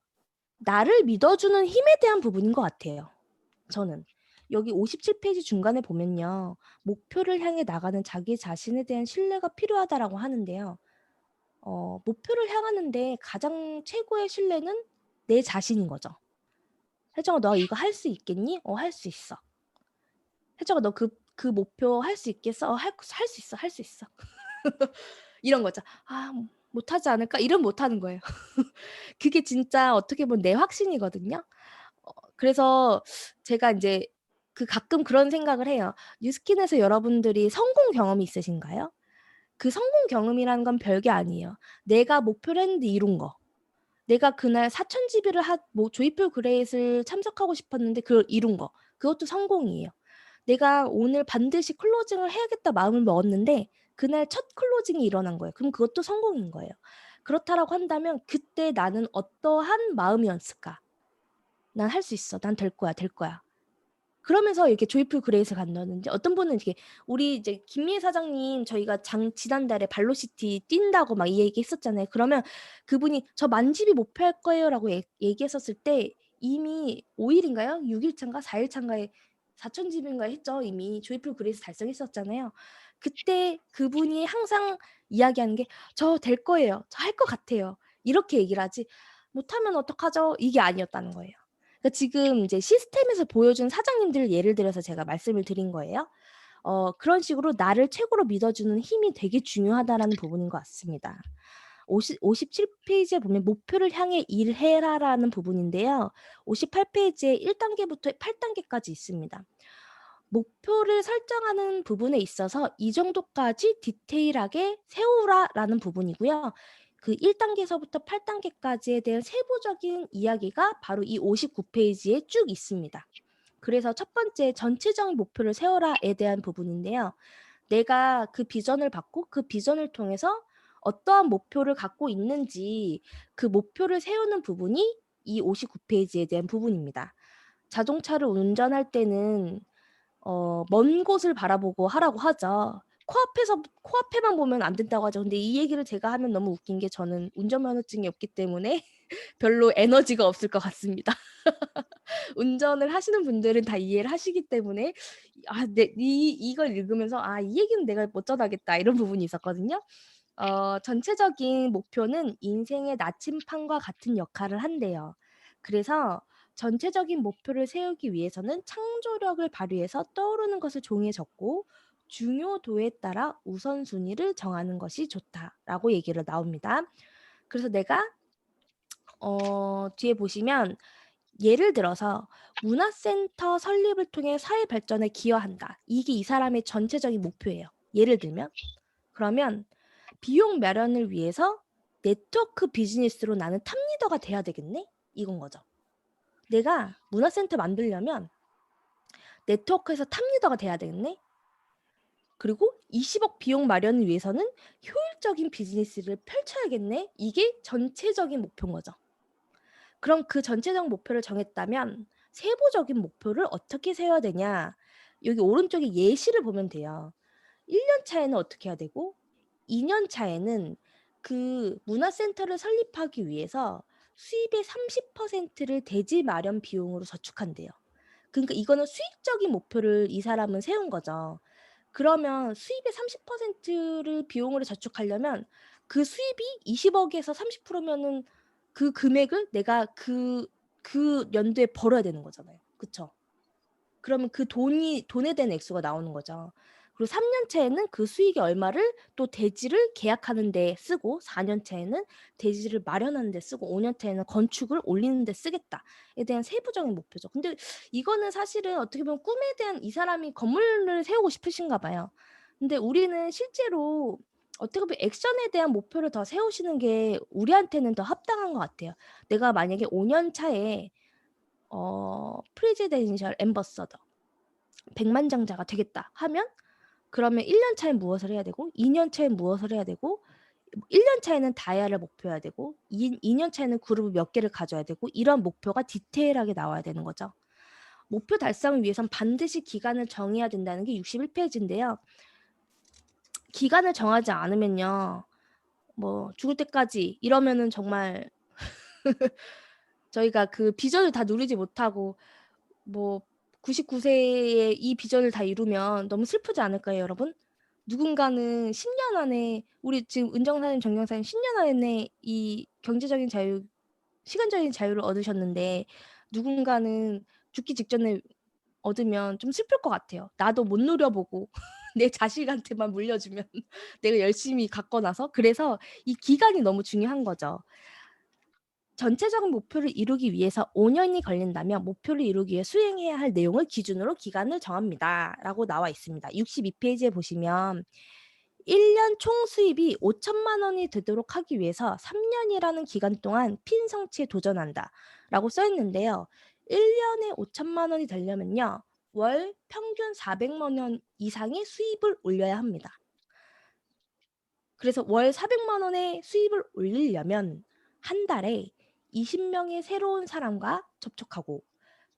S1: 나를 믿어주는 힘에 대한 부분인 것 같아요, 저는. 여기 57 페이지 중간에 보면요. 목표를 향해 나가는 자기 자신에 대한 신뢰가 필요하다라고 하는데요. 목표를 향하는데 가장 최고의 신뢰는 내 자신인 거죠. "혜정아 너 이거 할 수 있겠니?" "어 할 수 있어." "혜정아 너 그 목표 할 수 있겠어?" "어 할 수 있어, 할 수 있어." 이런 거죠. '아 못하지 않을까?' 이러면 못하는 거예요. 그게 진짜 어떻게 보면 내 확신이거든요. 그래서 제가 인제 가끔 그런 생각을 해요. 뉴스킨에서 여러분들이 성공 경험이 있으신가요? 그 성공 경험이라는 건 별게 아니에요. 내가 목표를 했는데 이룬 거. 내가 그날 4,000 지비를 뭐 조이풀 그레이트를 참석하고 싶었는데 그걸 이룬 거. 그것도 성공이에요. 내가 오늘 반드시 클로징을 해야겠다 마음을 먹었는데 그날 첫 클로징이 일어난 거예요. 그럼 그것도 성공인 거예요. 그렇다라고 한다면 그때 나는 어떠한 마음이었을까? '난 할 수 있어. 난 될 거야, 될 거야.' 그러면서 이렇게 조이풀 그레이스 간다든지 어떤 분은 이렇게 우리 이제 김미애 사장님 저희가 지난달에 발로시티 뛴다고 막 이 얘기했었잖아요. 그러면 그분이 "저 만집이 목표할 거예요."라고 얘기했었을 때 이미 5 일인가요? 6 일차인가 4 일차인가에 4,000 집인가 했죠. 이미 조이풀 그레이스 달성했었잖아요. 그때 그분이 항상 이야기하는 게 "저 될 거예요. 저 할 것 같아요." 이렇게 얘기를 하지 "못하면 어떡하죠?" 이게 아니었다는 거예요. 그러니까 지금 이제 시스템에서 보여준 사장님들을 예를 들어서 제가 말씀을 드린 거예요. 그런 식으로 나를 최고로 믿어주는 힘이 되게 중요하다라는 부분인 것 같습니다. 57 페이지에 보면 "목표를 향해 일해라."라는 부분인데요. 58 페이지에 1 단계부터 8 단계까지 있습니다. 목표를 설정하는 부분에 있어서 "이 정도까지 디테일하게 세우라."라는 부분이고요. 그 1 단계서부터 8 단계까지에 대한 세부적인 이야기가 바로 이 59 페이지에 쭉 있습니다. 그래서 첫 번째 "전체적인 목표를 세워라."에 대한 부분인데요. 내가 그 비전을 받고 그 비전을 통해서 어떠한 목표를 갖고 있는지 그 목표를 세우는 부분이 이 59 페이지에 대한 부분입니다. 자동차를 운전할 때는 먼 곳을 바라보고 하라고 하죠. 코앞에만 보면 안 된다고 하죠. 근데 이 얘기를 제가 하면 너무 웃긴 게 저는 운전면허증이 없기 때문에 별로 에너지가 없을 것 같습니다. 운전을 하시는 분들은 다 이해를 하시기 때문에 이걸 읽으면서 '아 이 얘기는 내가 못 전하겠다.' 이런 부분이 있었거든요. 전체적인 목표는 인생의 나침판과 같은 역할을 한대요. 그래서 전체적인 목표를 세우기 위해서는 창조력을 발휘해서 떠오르는 것을 종이에 적고 중요도에 따라 우선순위를 정하는 것이 좋다라고 얘기를 나옵니다. 그래서 내가 뒤에 보시면 예를 들어서 문화센터 설립을 통해 사회 발전에 기여한다. 이게 이 사람의 전체적인 목표예요. 예를 들면 그러면 비용 마련을 위해서 '네트워크 비즈니스로 나는 탑리더가 돼야 되겠네.' 이건 거죠. 내가 문화센터 만들려면 '네트워크에서 탑리더가 돼야 되겠네.' 그리고 20억 비용 마련을 위해서는 '효율적인 비즈니스를 펼쳐야겠네.' 이게 전체적인 목표인 거죠. 그럼 그 전체적 목표를 정했다면 세부적인 목표를 어떻게 세워야 되냐. 여기 오른쪽에 예시를 보면 돼요. 1년 차에는 어떻게 해야 되고 2년 차에는 그 문화센터를 설립하기 위해서 수입의 30%를 대지 마련 비용으로 저축한대요. 그러니까 이거는 수익적인 목표를 이 사람은 세운 거죠. 그러면 수입의 30%를 비용으로 저축하려면 그 수입이 20억 에서 30% 면은 그 금액을 내가 그 연도에 벌어야 되는 거잖아요. 그쵸? 그러면 그 돈에 대한 액수가 나오는 거죠. 그리고 3년 차에는 그 수익의 얼마를 또 대지를 계약하는 데 쓰고 4년 차에는 대지를 마련하는 데 쓰고 5년 차에는 건축을 올리는 데 쓰겠다에 대한 세부적인 목표죠. 근데 이거는 사실은 어떻게 보면 꿈에 대한 이 사람이 건물을 세우고 싶으신가 봐요. 근데 우리는 실제로 어떻게 보면 액션에 대한 목표를 더 세우시는 게 우리한테는 더 합당한 것 같아요. 내가 만약에 5년 차에 프레지덴셜 앰버서더 백만장자가 되겠다 하면 그러면 1년 차에 무엇을 해야 되고 2년 차에 무엇을 해야 되고 1년 차에는 다이아를 목표해야 되고 2년 차에는 그룹을 몇 개를 가져야 되고 이런 목표가 디테일하게 나와야 되는 거죠. 목표 달성을 위해선 반드시 기간을 정해야 된다는 게 61페이지인데요. 기간을 정하지 않으면요. 뭐 죽을 때까지 이러면은 정말 저희가 그 비전을 다 누리지 못하고 뭐 99세에 이 비전을 다 이루면 너무 슬프지 않을까요, 여러분? 누군가는 10년 안에 우리 지금 은정사님, 정경사님 10년 안에 이 경제적인 자유, 시간적인 자유를 얻으셨는데 누군가는 죽기 직전에 얻으면 좀 슬플 것 같아요. 나도 못 누려보고 내 자식한테만 물려주면 내가 열심히 갖고 나서 그래서 이 기간이 너무 중요한 거죠. 전체적인 목표를 이루기 위해서 5년이 걸린다면 목표를 이루기 위해 수행해야 할 내용을 기준으로 기간을 정합니다. 라고 나와 있습니다. 62페이지에 보시면 1년 총 수입이 5천만 원이 되도록 하기 위해서 3년이라는 기간 동안 핀 성취에 도전한다. 라고 써 있는데요. 1년에 5천만 원이 되려면요. 월 평균 400만 원 이상의 수입을 올려야 합니다. 그래서 월 400만 원의 수입을 올리려면 한 달에 20명의 새로운 사람과 접촉하고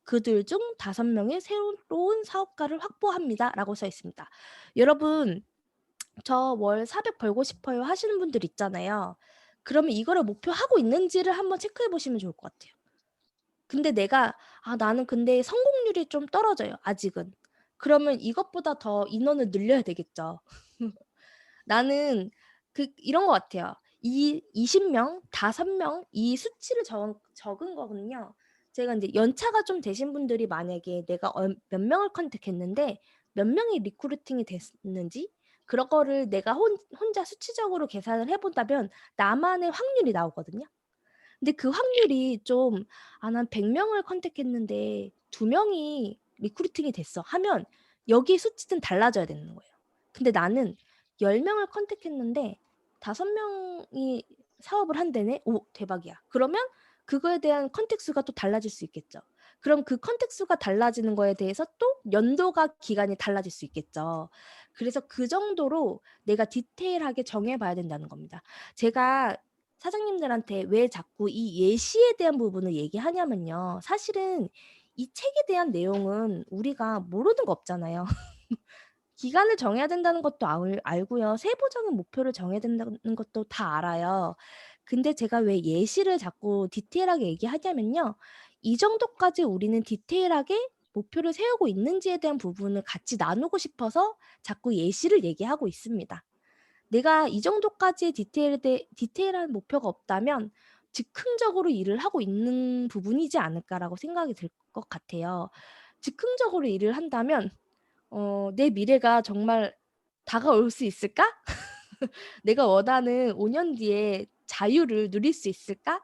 S1: 그들 중 5명의 새로운 사업가를 확보합니다. 라고 써 있습니다. 여러분, 저 월 400 벌고 싶어요 하시는 분들 있잖아요. 그러면 이거를 목표하고 있는지를 한번 체크해 보시면 좋을 것 같아요. 근데 내가 나는 근데 성공률이 좀 떨어져요. 아직은. 그러면 이것보다 더 인원을 늘려야 되겠죠. 나는 이런 것 같아요. 이 20명, 5명 이 수치를 적은 거거든요. 제가 이제 연차가 좀 되신 분들이 만약에 내가 몇 명을 컨택했는데 몇 명이 리크루팅이 됐는지 그런 거를 내가 혼자 수치적으로 계산을 해본다면 나만의 확률이 나오거든요. 근데 그 확률이 좀 난 100명을 컨택했는데 2명이 리크루팅이 됐어 하면 여기 수치는 달라져야 되는 거예요. 근데 나는 10명을 컨택했는데 5명이 사업을 한다네? 오, 대박이야. 그러면 그거에 대한 컨택 수가 또 달라질 수 있겠죠. 그럼 그 컨택 수가 달라지는 거에 대해서 또 연도가 기간이 달라질 수 있겠죠. 그래서 그 정도로 내가 디테일하게 정해봐야 된다는 겁니다. 제가 사장님들한테 왜 자꾸 이 예시에 대한 부분을 얘기하냐면요. 사실은 이 책에 대한 내용은 우리가 모르는 거 없잖아요. 기간을 정해야 된다는 것도 알고요. 세부적인 목표를 정해야 된다는 것도 다 알아요. 근데 제가 왜 예시를 자꾸 디테일하게 얘기하냐면요. 이 정도까지 우리는 디테일하게 목표를 세우고 있는지에 대한 부분을 같이 나누고 싶어서 자꾸 예시를 얘기하고 있습니다. 내가 이 정도까지의 디테일한 목표가 없다면 즉흥적으로 일을 하고 있는 부분이지 않을까라고 생각이 들 것 같아요. 즉흥적으로 일을 한다면 내 미래가 정말 다가올 수 있을까? 내가 원하는 5년 뒤에 자유를 누릴 수 있을까?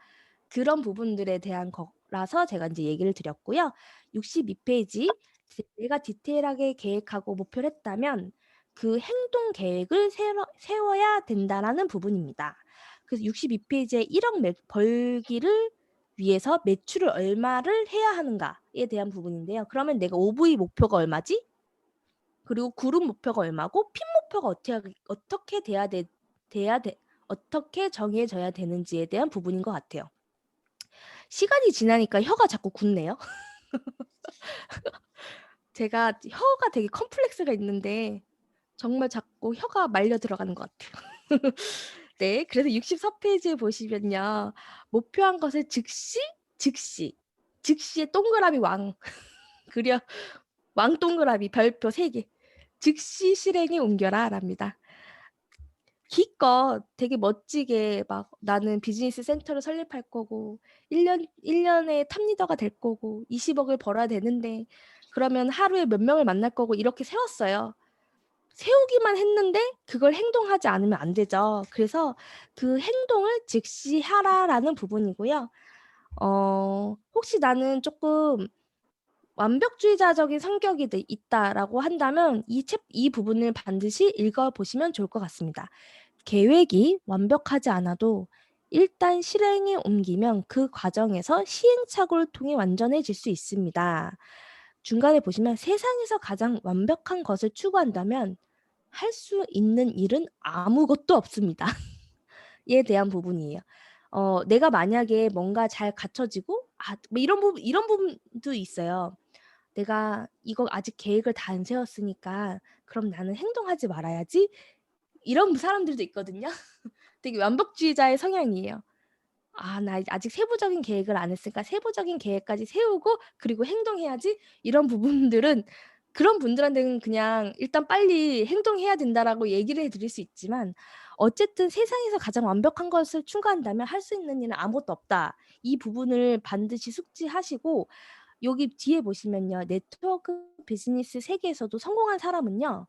S1: 그런 부분들에 대한 거라서 제가 이제 얘기를 드렸고요. 62페이지 내가 디테일하게 계획하고 목표를 했다면 그 행동 계획을 세워야 된다라는 부분입니다. 그래서 62페이지에 1억 벌기를 위해서 매출을 얼마를 해야 하는가에 대한 부분인데요. 그러면 내가 OV 목표가 얼마지? 그리고 그룹 목표가 얼마고 핀 목표가 어떻게 어떻게 정해져야 되는지에 대한 부분인 것 같아요. 시간이 지나니까 혀가 자꾸 굳네요. 제가 혀가 되게 컴플렉스가 있는데 정말 자꾸 혀가 말려 들어가는 것 같아요. 네, 그래서 64페이지에 보시면요. 목표한 것을 즉시에 동그라미 왕 그려 왕 동그라미 별표 3개 즉시 실행에 옮겨라 랍니다. 기껏 되게 멋지게 막 나는 비즈니스 센터를 설립할 거고 1 년에 탑리더가 될 거고 20억을 벌어야 되는데 그러면 하루에 몇 명을 만날 거고 이렇게 세웠어요. 세우기만 했는데 그걸 행동하지 않으면 안 되죠. 그래서 그 행동을 즉시 하라라는 부분이고요. 혹시 나는 쪼끔 완벽주의자적인 성격이 있다라고 한다면 이 부분을 반드시 읽어 보시면 좋을 것 같습니다. 계획이 완벽하지 않아도 일단 실행에 옮기면 그 과정에서 시행착오를 통해 완전해질 수 있습니다. 중간에 보시면 세상에서 가장 완벽한 것을 추구한다면 할 수 있는 일은 아무것도 없습니다. 에 대한 부분이에요. 내가 만약에 뭔가 잘 갖춰지고 뭐 이런 부분도 있어요. '내가 이거 아직 계획을 다 안 세웠으니까 그럼 나는 행동하지 말아야지.' 이런 사람들도 있거든요. 되게 완벽주의자의 성향이에요. '아 나 아직 세부적인 계획을 안 했으니까 세부적인 계획까지 세우고 그리고 행동해야지.' 이런 부분들은 그런 분들한테는 그냥 "일단 빨리 행동해야 된다."라고 얘기를 해 드릴 수 있지만 어쨌든 세상에서 가장 완벽한 것을 추구한다면 '할 수 있는 일은 아무것도 없다.' 이 부분을 반드시 숙지하시고 여기 뒤에 보시면요. 네트워크 비즈니스 세계에서도 성공한 사람은요.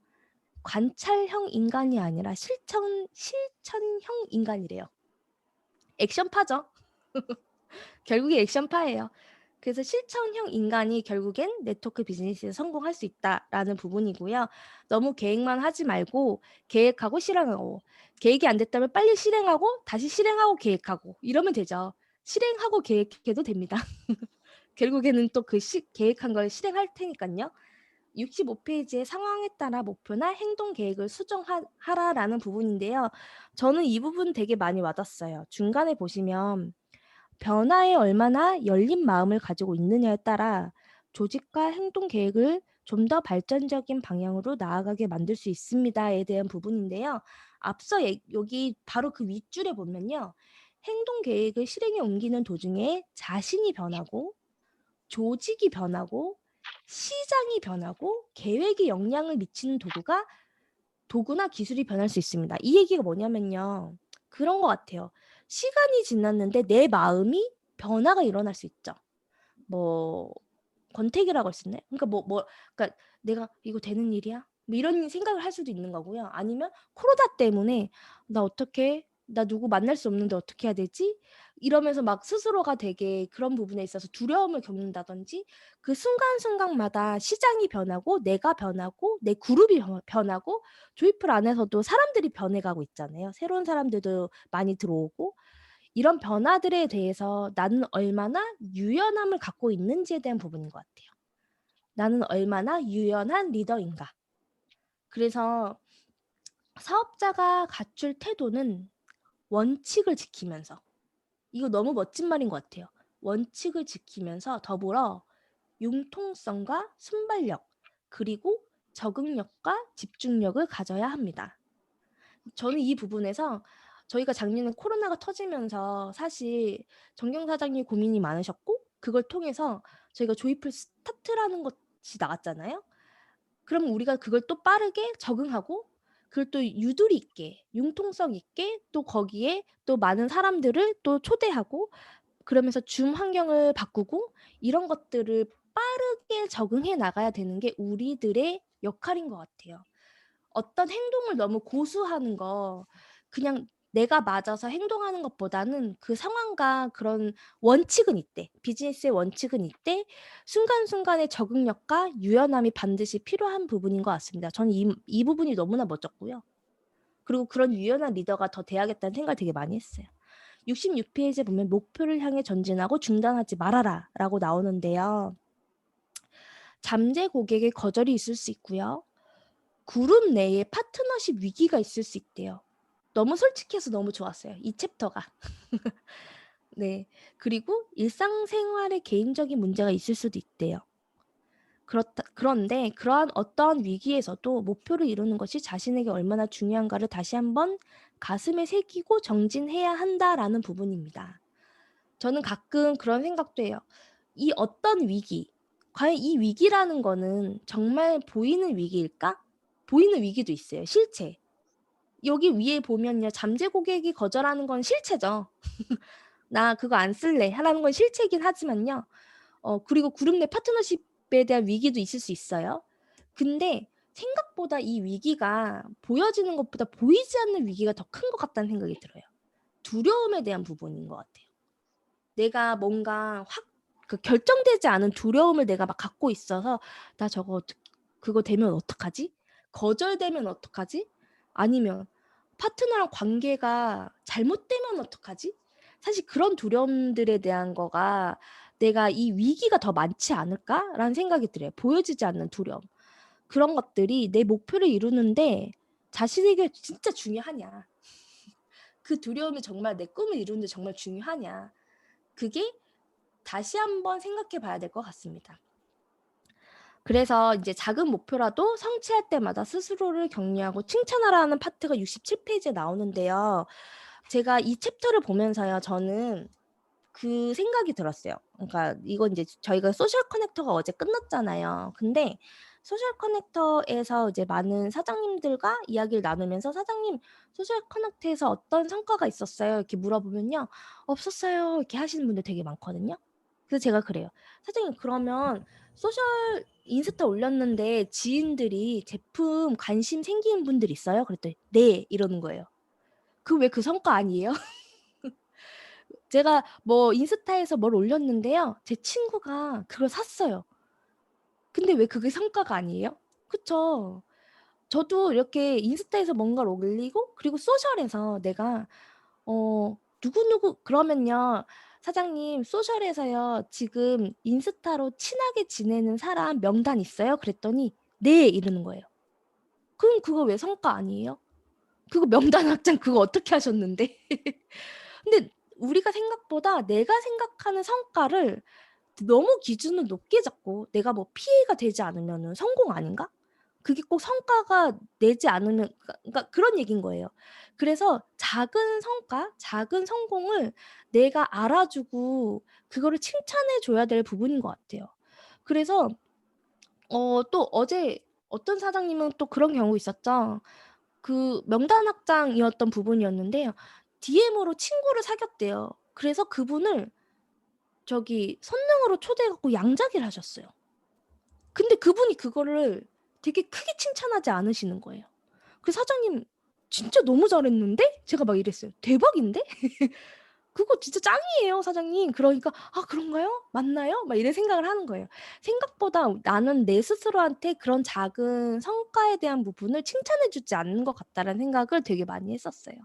S1: 관찰형 인간이 아니라 실천형 인간이래요. 액션파죠. 결국에 액션파예요. 그래서 실천형 인간이 결국엔 네트워크 비즈니스에서 성공할 수 있다라는 부분이고요. 너무 계획만 하지 말고 계획하고 실행하고 계획이 안 됐다면 빨리 실행하고 다시 실행하고 계획하고 이러면 되죠. 실행하고 계획해도 됩니다. 결국에는 또 그 계획한 걸 실행할 테니깐요. 65 페이지의 상황에 따라 목표나 행동 계획을 하라라는 부분인데요. 저는 이 부분 되게 많이 와닿았어요. 중간에 보시면 변화에 얼마나 열린 마음을 가지고 있느냐에 따라 조직과 행동 계획을 좀 더 발전적인 방향으로 나아가게 만들 수 있습니다에 대한 부분인데요. 앞서 여기 바로 그 윗줄에 보면요. 행동 계획을 실행에 옮기는 도중에 자신이 변하고 조직이 변하고 시장이 변하고 계획에 영향을 미치는 도구나 기술이 변할 수 있습니다. 이 얘기가 뭐냐면요. 그런 것 같아요. 시간이 지났는데 내 마음이 변화가 일어날 수 있죠. 뭐 권태기라고 할 수 있나요? 그러니까 그러니까 '내가 이거 되는 일이야?' 뭐 이런 생각을 할 수도 있는 거고요. 아니면 코로나 때문에 '나 어떡해? 나 누구 만날 수 없는데 어떻게 해야 되지?' 이러면서 막 스스로가 되게 그런 부분에 있어서 두려움을 겪는다든지 그 순간순간마다 시장이 변하고 내가 변하고 내 그룹이 변하고 조이풀 안에서도 사람들이 변해가고 있잖아요. 새로운 사람들도 많이 들어오고 이런 변화들에 대해서 나는 얼마나 유연함을 갖고 있는지에 대한 부분인 것 같아요. 나는 얼마나 유연한 리더인가. 그래서 사업자가 갖출 태도는 원칙을 지키면서 이거 너무 멋진 말인 것 같아요. 원칙을 지키면서 더불어 융통성과 순발력 그리고 적응력과 집중력을 가져야 합니다. 저는 이 부분에서 저희가 작년에 코로나가 터지면서 사실 정경 사장님 고민이 많으셨고 그걸 통해서 저희가 조이풀 스타트라는 것이 나왔잖아요. 그럼 우리가 그걸 또 빠르게 적응하고 그걸 또 유도리 있게 융통성 있게 또 거기에 또 많은 사람들을 또 초대하고 그러면서 줌 환경을 바꾸고 이런 것들을 빠르게 적응해 나가야 되는 게 우리들의 역할인 것 같아요. 어떤 행동을 너무 고수하는 거 그냥 내가 맞아서 행동하는 것보다는 그 상황과 그런 원칙은 있대. 비즈니스의 원칙은 있대. 순간순간의 적응력과 유연함이 반드시 필요한 부분인 것 같습니다. 저는 이 부분이 너무나 멋졌고요. 그리고 그런 유연한 리더가 더 돼야겠다는 생각을 되게 많이 했어요. 66 페이지에 보면 "목표를 향해 전진하고 중단하지 말아라."라고 나오는데요. 잠재 고객의 거절이 있을 수 있고요. 그룹 내에 파트너십 위기가 있을 수 있대요. 너무 솔직해서 너무 좋았어요, 이 챕터가. 네. 그리고 일상생활에 개인적인 문제가 있을 수도 있대요. 그런데 그러한 어떠한 위기에서도 목표를 이루는 것이 자신에게 얼마나 중요한가를 다시 한번 가슴에 새기고 정진해야 한다라는 부분입니다. 저는 가끔 그런 생각도 해요. 이 어떤 위기, 과연 이 위기라는 거는 정말 보이는 위기일까? 보이는 위기도 있어요, 실체. 여기 위에 보면요. 잠재 고객이 거절하는 건 실체죠. "나 그거 안 쓸래." 하라는 건 실체이긴 하지만요. 그리고 그룹 내 파트너십에 대한 위기도 있을 수 있어요. 근데 생각보다 이 위기가 보여지는 것보다 보이지 않는 위기가 더 큰 것 같다는 생각이 들어요. 두려움에 대한 부분인 것 같아요. 내가 뭔가 확 결정되지 않은 두려움을 내가 막 갖고 있어서 '나 저거 그거 되면 어떡하지? 거절되면 어떡하지? 아니면 파트너랑 관계가 잘못되면 어떡하지?' 사실 그런 두려움들에 대한 거가 '내가 이 위기가 더 많지 않을까?'라는 생각이 들어요. 보여지지 않는 두려움. 그런 것들이 내 목표를 이루는데 자신에게 진짜 중요하냐. 그 두려움이 정말 내 꿈을 이루는 데 정말 중요하냐. 그게 다시 한번 생각해 봐야 될 것 같습니다. 그래서 이제 작은 목표라도 성취할 때마다 스스로를 격려하고 칭찬하라는 파트가 67 페이지에 나오는데요. 제가 이 챕터를 보면서요. 저는 그 생각이 들었어요. 그러니까 이건 이제 저희가 소셜 커넥터가 어제 끝났잖아요. 근데 소셜 커넥터에서 이제 많은 사장님들과 이야기를 나누면서 "사장님 소셜 커넥터에서 어떤 성과가 있었어요?" 이렇게 물어보면요. "없었어요." 이렇게 하시는 분들 되게 많거든요. 그래서 제가 그래요. "사장님 그러면 소셜 인스타 올렸는데 지인들이 제품 관심 생기는 분들 있어요?" 그랬더니 "네." 이러는 거예요. "그 왜 그 성과 아니에요?" 제가 뭐 인스타에서 뭘 올렸는데요. 제 친구가 그걸 샀어요. 근데 왜 그게 성과가 아니에요? 그쵸. 저도 이렇게 인스타에서 뭔가를 올리고 그리고 소셜에서 내가 "누구누구 그러면요. 사장님 소셜에서요 지금 인스타로 친하게 지내는 사람 명단 있어요?" 그랬더니 "네." 이러는 거예요. 그럼 그거 왜 성과 아니에요? 그거 명단 확장 그거 어떻게 하셨는데? 근데 우리가 생각보다 내가 생각하는 성과를 너무 기준을 높게 잡고 '내가 뭐 피해가 되지 않으면은 성공 아닌가?' 그게 꼭 성과가 내지 않으면 그러니까 그런 얘기인 거예요. 그래서 작은 성과, 작은 성공을 내가 알아주고 그거를 칭찬해 줘야 될 부분인 것 같아요. 그래서 또 어제 어떤 사장님은 또 그런 경우 있었죠. 그 명단 확장이었던 부분이었는데요. DM으로 친구를 사귀었대요. 그래서 그분을 저기 손님으로 초대해 갖고 양자기를 하셨어요. 근데 그분이 그거를 되게 크게 칭찬하지 않으시는 거예요. 그 사장님 "진짜 너무 잘했는데?" 제가 막 이랬어요. "대박인데? 그거 진짜 짱이에요 사장님." 그러니까 '아 그런가요? 맞나요?' 막 이런 생각을 하는 거예요. 생각보다 나는 내 스스로한테 그런 작은 성과에 대한 부분을 칭찬해 주지 않는 것 같다라는 생각을 되게 많이 했었어요.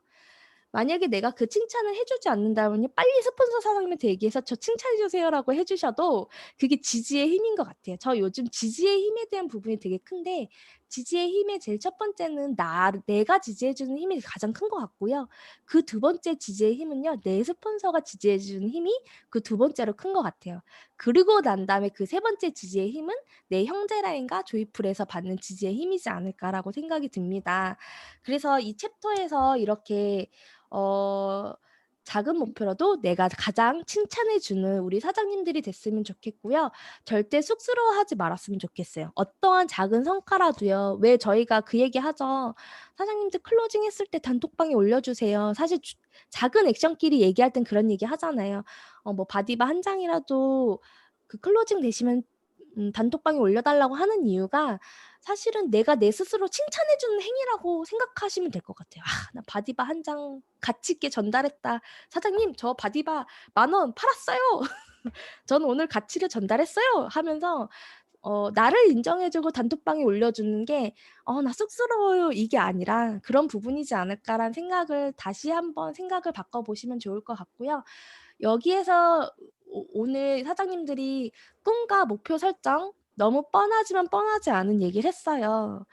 S1: 만약에 내가 그 칭찬을 해 주지 않는다면요 빨리 스폰서 사장님한테 얘기해서 "저 칭찬해 주세요."라고 해 주셔도 그게 지지의 힘인 것 같아요. 저 요즘 지지의 힘에 대한 부분이 되게 큰데 지지의 힘의 제일 첫 번째는 내가 지지해 주는 힘이 가장 큰 것 같고요. 그 두 번째 지지의 힘은요 내 스폰서가 지지해 주는 힘이 그 두 번째로 큰 것 같아요. 그러고 난 다음에 그 세 번째 지지의 힘은 내 형제 라인과 조이풀에서 받는 지지의 힘이지 않을까라고 생각이 듭니다. 그래서 이 챕터에서 이렇게 어 작은 목표라도 내가 가장 칭찬해 주는 우리 사장님들이 됐으면 좋겠고요. 절대 쑥스러워하지 말았으면 좋겠어요. 어떠한 작은 성과라도요. 왜 저희가 그 얘기하죠. "사장님들 클로징 했을 때 단톡방에 올려주세요." 사실 작은 액션끼리 얘기할 땐 그런 얘기 하잖아요. 뭐 바디바 한 장이라도 그 클로징 되시면 단톡방에 올려 달라고 하는 이유가 사실은 내가 내 스스로 칭찬해 주는 행위라고 생각하시면 될 것 같아요. '아 나 바디바 한 장 가치 있게 전달했다. 사장님 저 바디바 10,000원 팔았어요. 저는 오늘 가치를 전달했어요.' 하면서 나를 인정해 주고 단톡방에 올려주는 게 '나 쑥스러워요.' 이게 아니라 '그런 부분이지 않을까.'라는 생각을 다시 한번 생각을 바꿔 보시면 좋을 것 같고요. 여기에서 오늘 사장님들이 꿈과 목표 설정 너무 뻔하지만 뻔하지 않은 얘기를 했어요.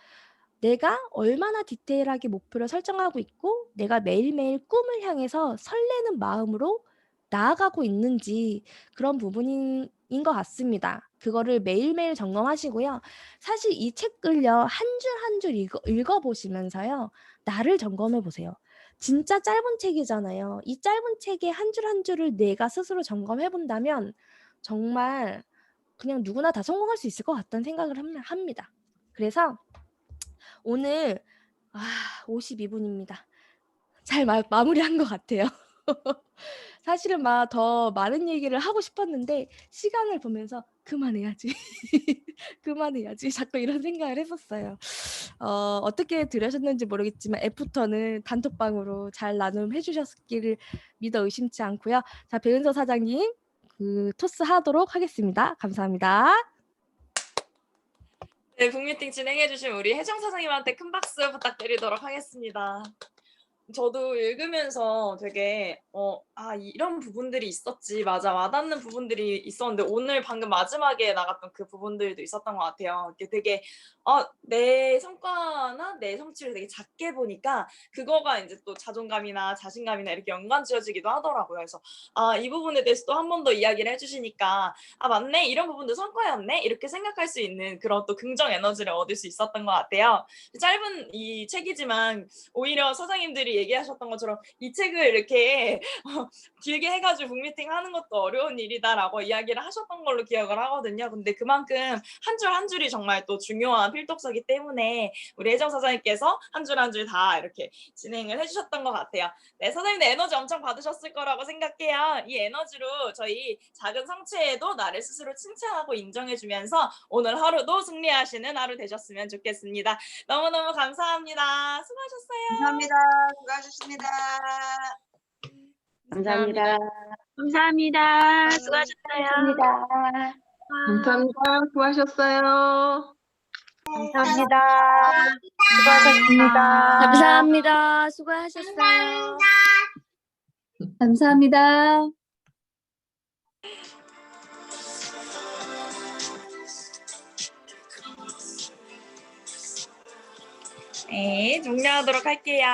S1: 내가 얼마나 디테일하게 목표를 설정하고 있고 내가 매일매일 꿈을 향해서 설레는 마음으로 나아가고 있는지 그런 부분인 것 같습니다. 그거를 매일매일 점검하시고요. 사실 이 책을요. 한 줄 한 줄 읽어 보시면서요. 나를 점검해 보세요. 진짜 짧은 책이잖아요. 이 짧은 책의 한 줄 한 줄을 내가 스스로 점검해 본다면 정말 그냥 누구나 다 성공할 수 있을 것 같다는 생각을 합니다. 그래서 오늘 아 52분입니다. 잘 마무리한 것 같아요. 사실은 막 더 많은 얘기를 하고 싶었는데 시간을 보면서 '그만해야지. 그만해야지.' 자꾸 이런 생각을 했었어요. 어떻게 들으셨는지 모르겠지만 애프터는 단톡방으로 잘 나눔해 주셨기를 믿어 의심치 않고요. 자 배은서 사장님 토스하도록 하겠습니다. 감사합니다.
S2: 네, 북미팅 진행해 주신 우리 혜정 사장님한테 큰 박수 부탁드리도록 하겠습니다. 저도 읽으면서 되게 이런 부분들이 있었지. 맞아. 와닿는 부분들이 있었는데 오늘 방금 마지막에 나갔던 그 부분들도 있었던 것 같아요. 이게 되게 내 성과나 내 성취를 되게 작게 보니까 그거가 이제 또 자존감이나 자신감이나 이렇게 연관지어지기도 하더라고요. 그래서 이 부분에 대해서 또 한 번 더 이야기를 해주시니까 맞네. 이런 부분도 성과였네. 이렇게 생각할 수 있는 그런 또 긍정 에너지를 얻을 수 있었던 것 같아요. 짧은 이 책이지만 오히려 사장님들이 얘기하셨던 것처럼 이 책을 이렇게 길게 해가지고 북미팅 하는 것도 어려운 일이다라고 이야기를 하셨던 걸로 기억을 하거든요. 근데 그만큼 한 줄 한 줄이 정말 또 중요한 필독서기 때문에 우리 혜정 사장님께서 한 줄 한 줄 다 이렇게 진행을 해주셨던 것 같아요. 네, 사장님들 에너지 엄청 받으셨을 거라고 생각해요. 이 에너지로 저희 작은 성취에도 나를 스스로 칭찬하고 인정해주면서 오늘 하루도 승리하시는 하루 되셨으면 좋겠습니다. 너무너무 감사합니다. 수고하셨어요.
S3: 감사합니다. 수고하셨습니다.
S4: 감사합니다.
S5: 감사합니다. 수고하셨어요.
S4: 감사합니다. 수고하셨어요.
S5: 감사합니다.
S6: 수고하셨습니다.
S1: 감사합니다. 수고하셨어요.
S6: 감사합니다.
S2: 네, 종료하도록 할게요.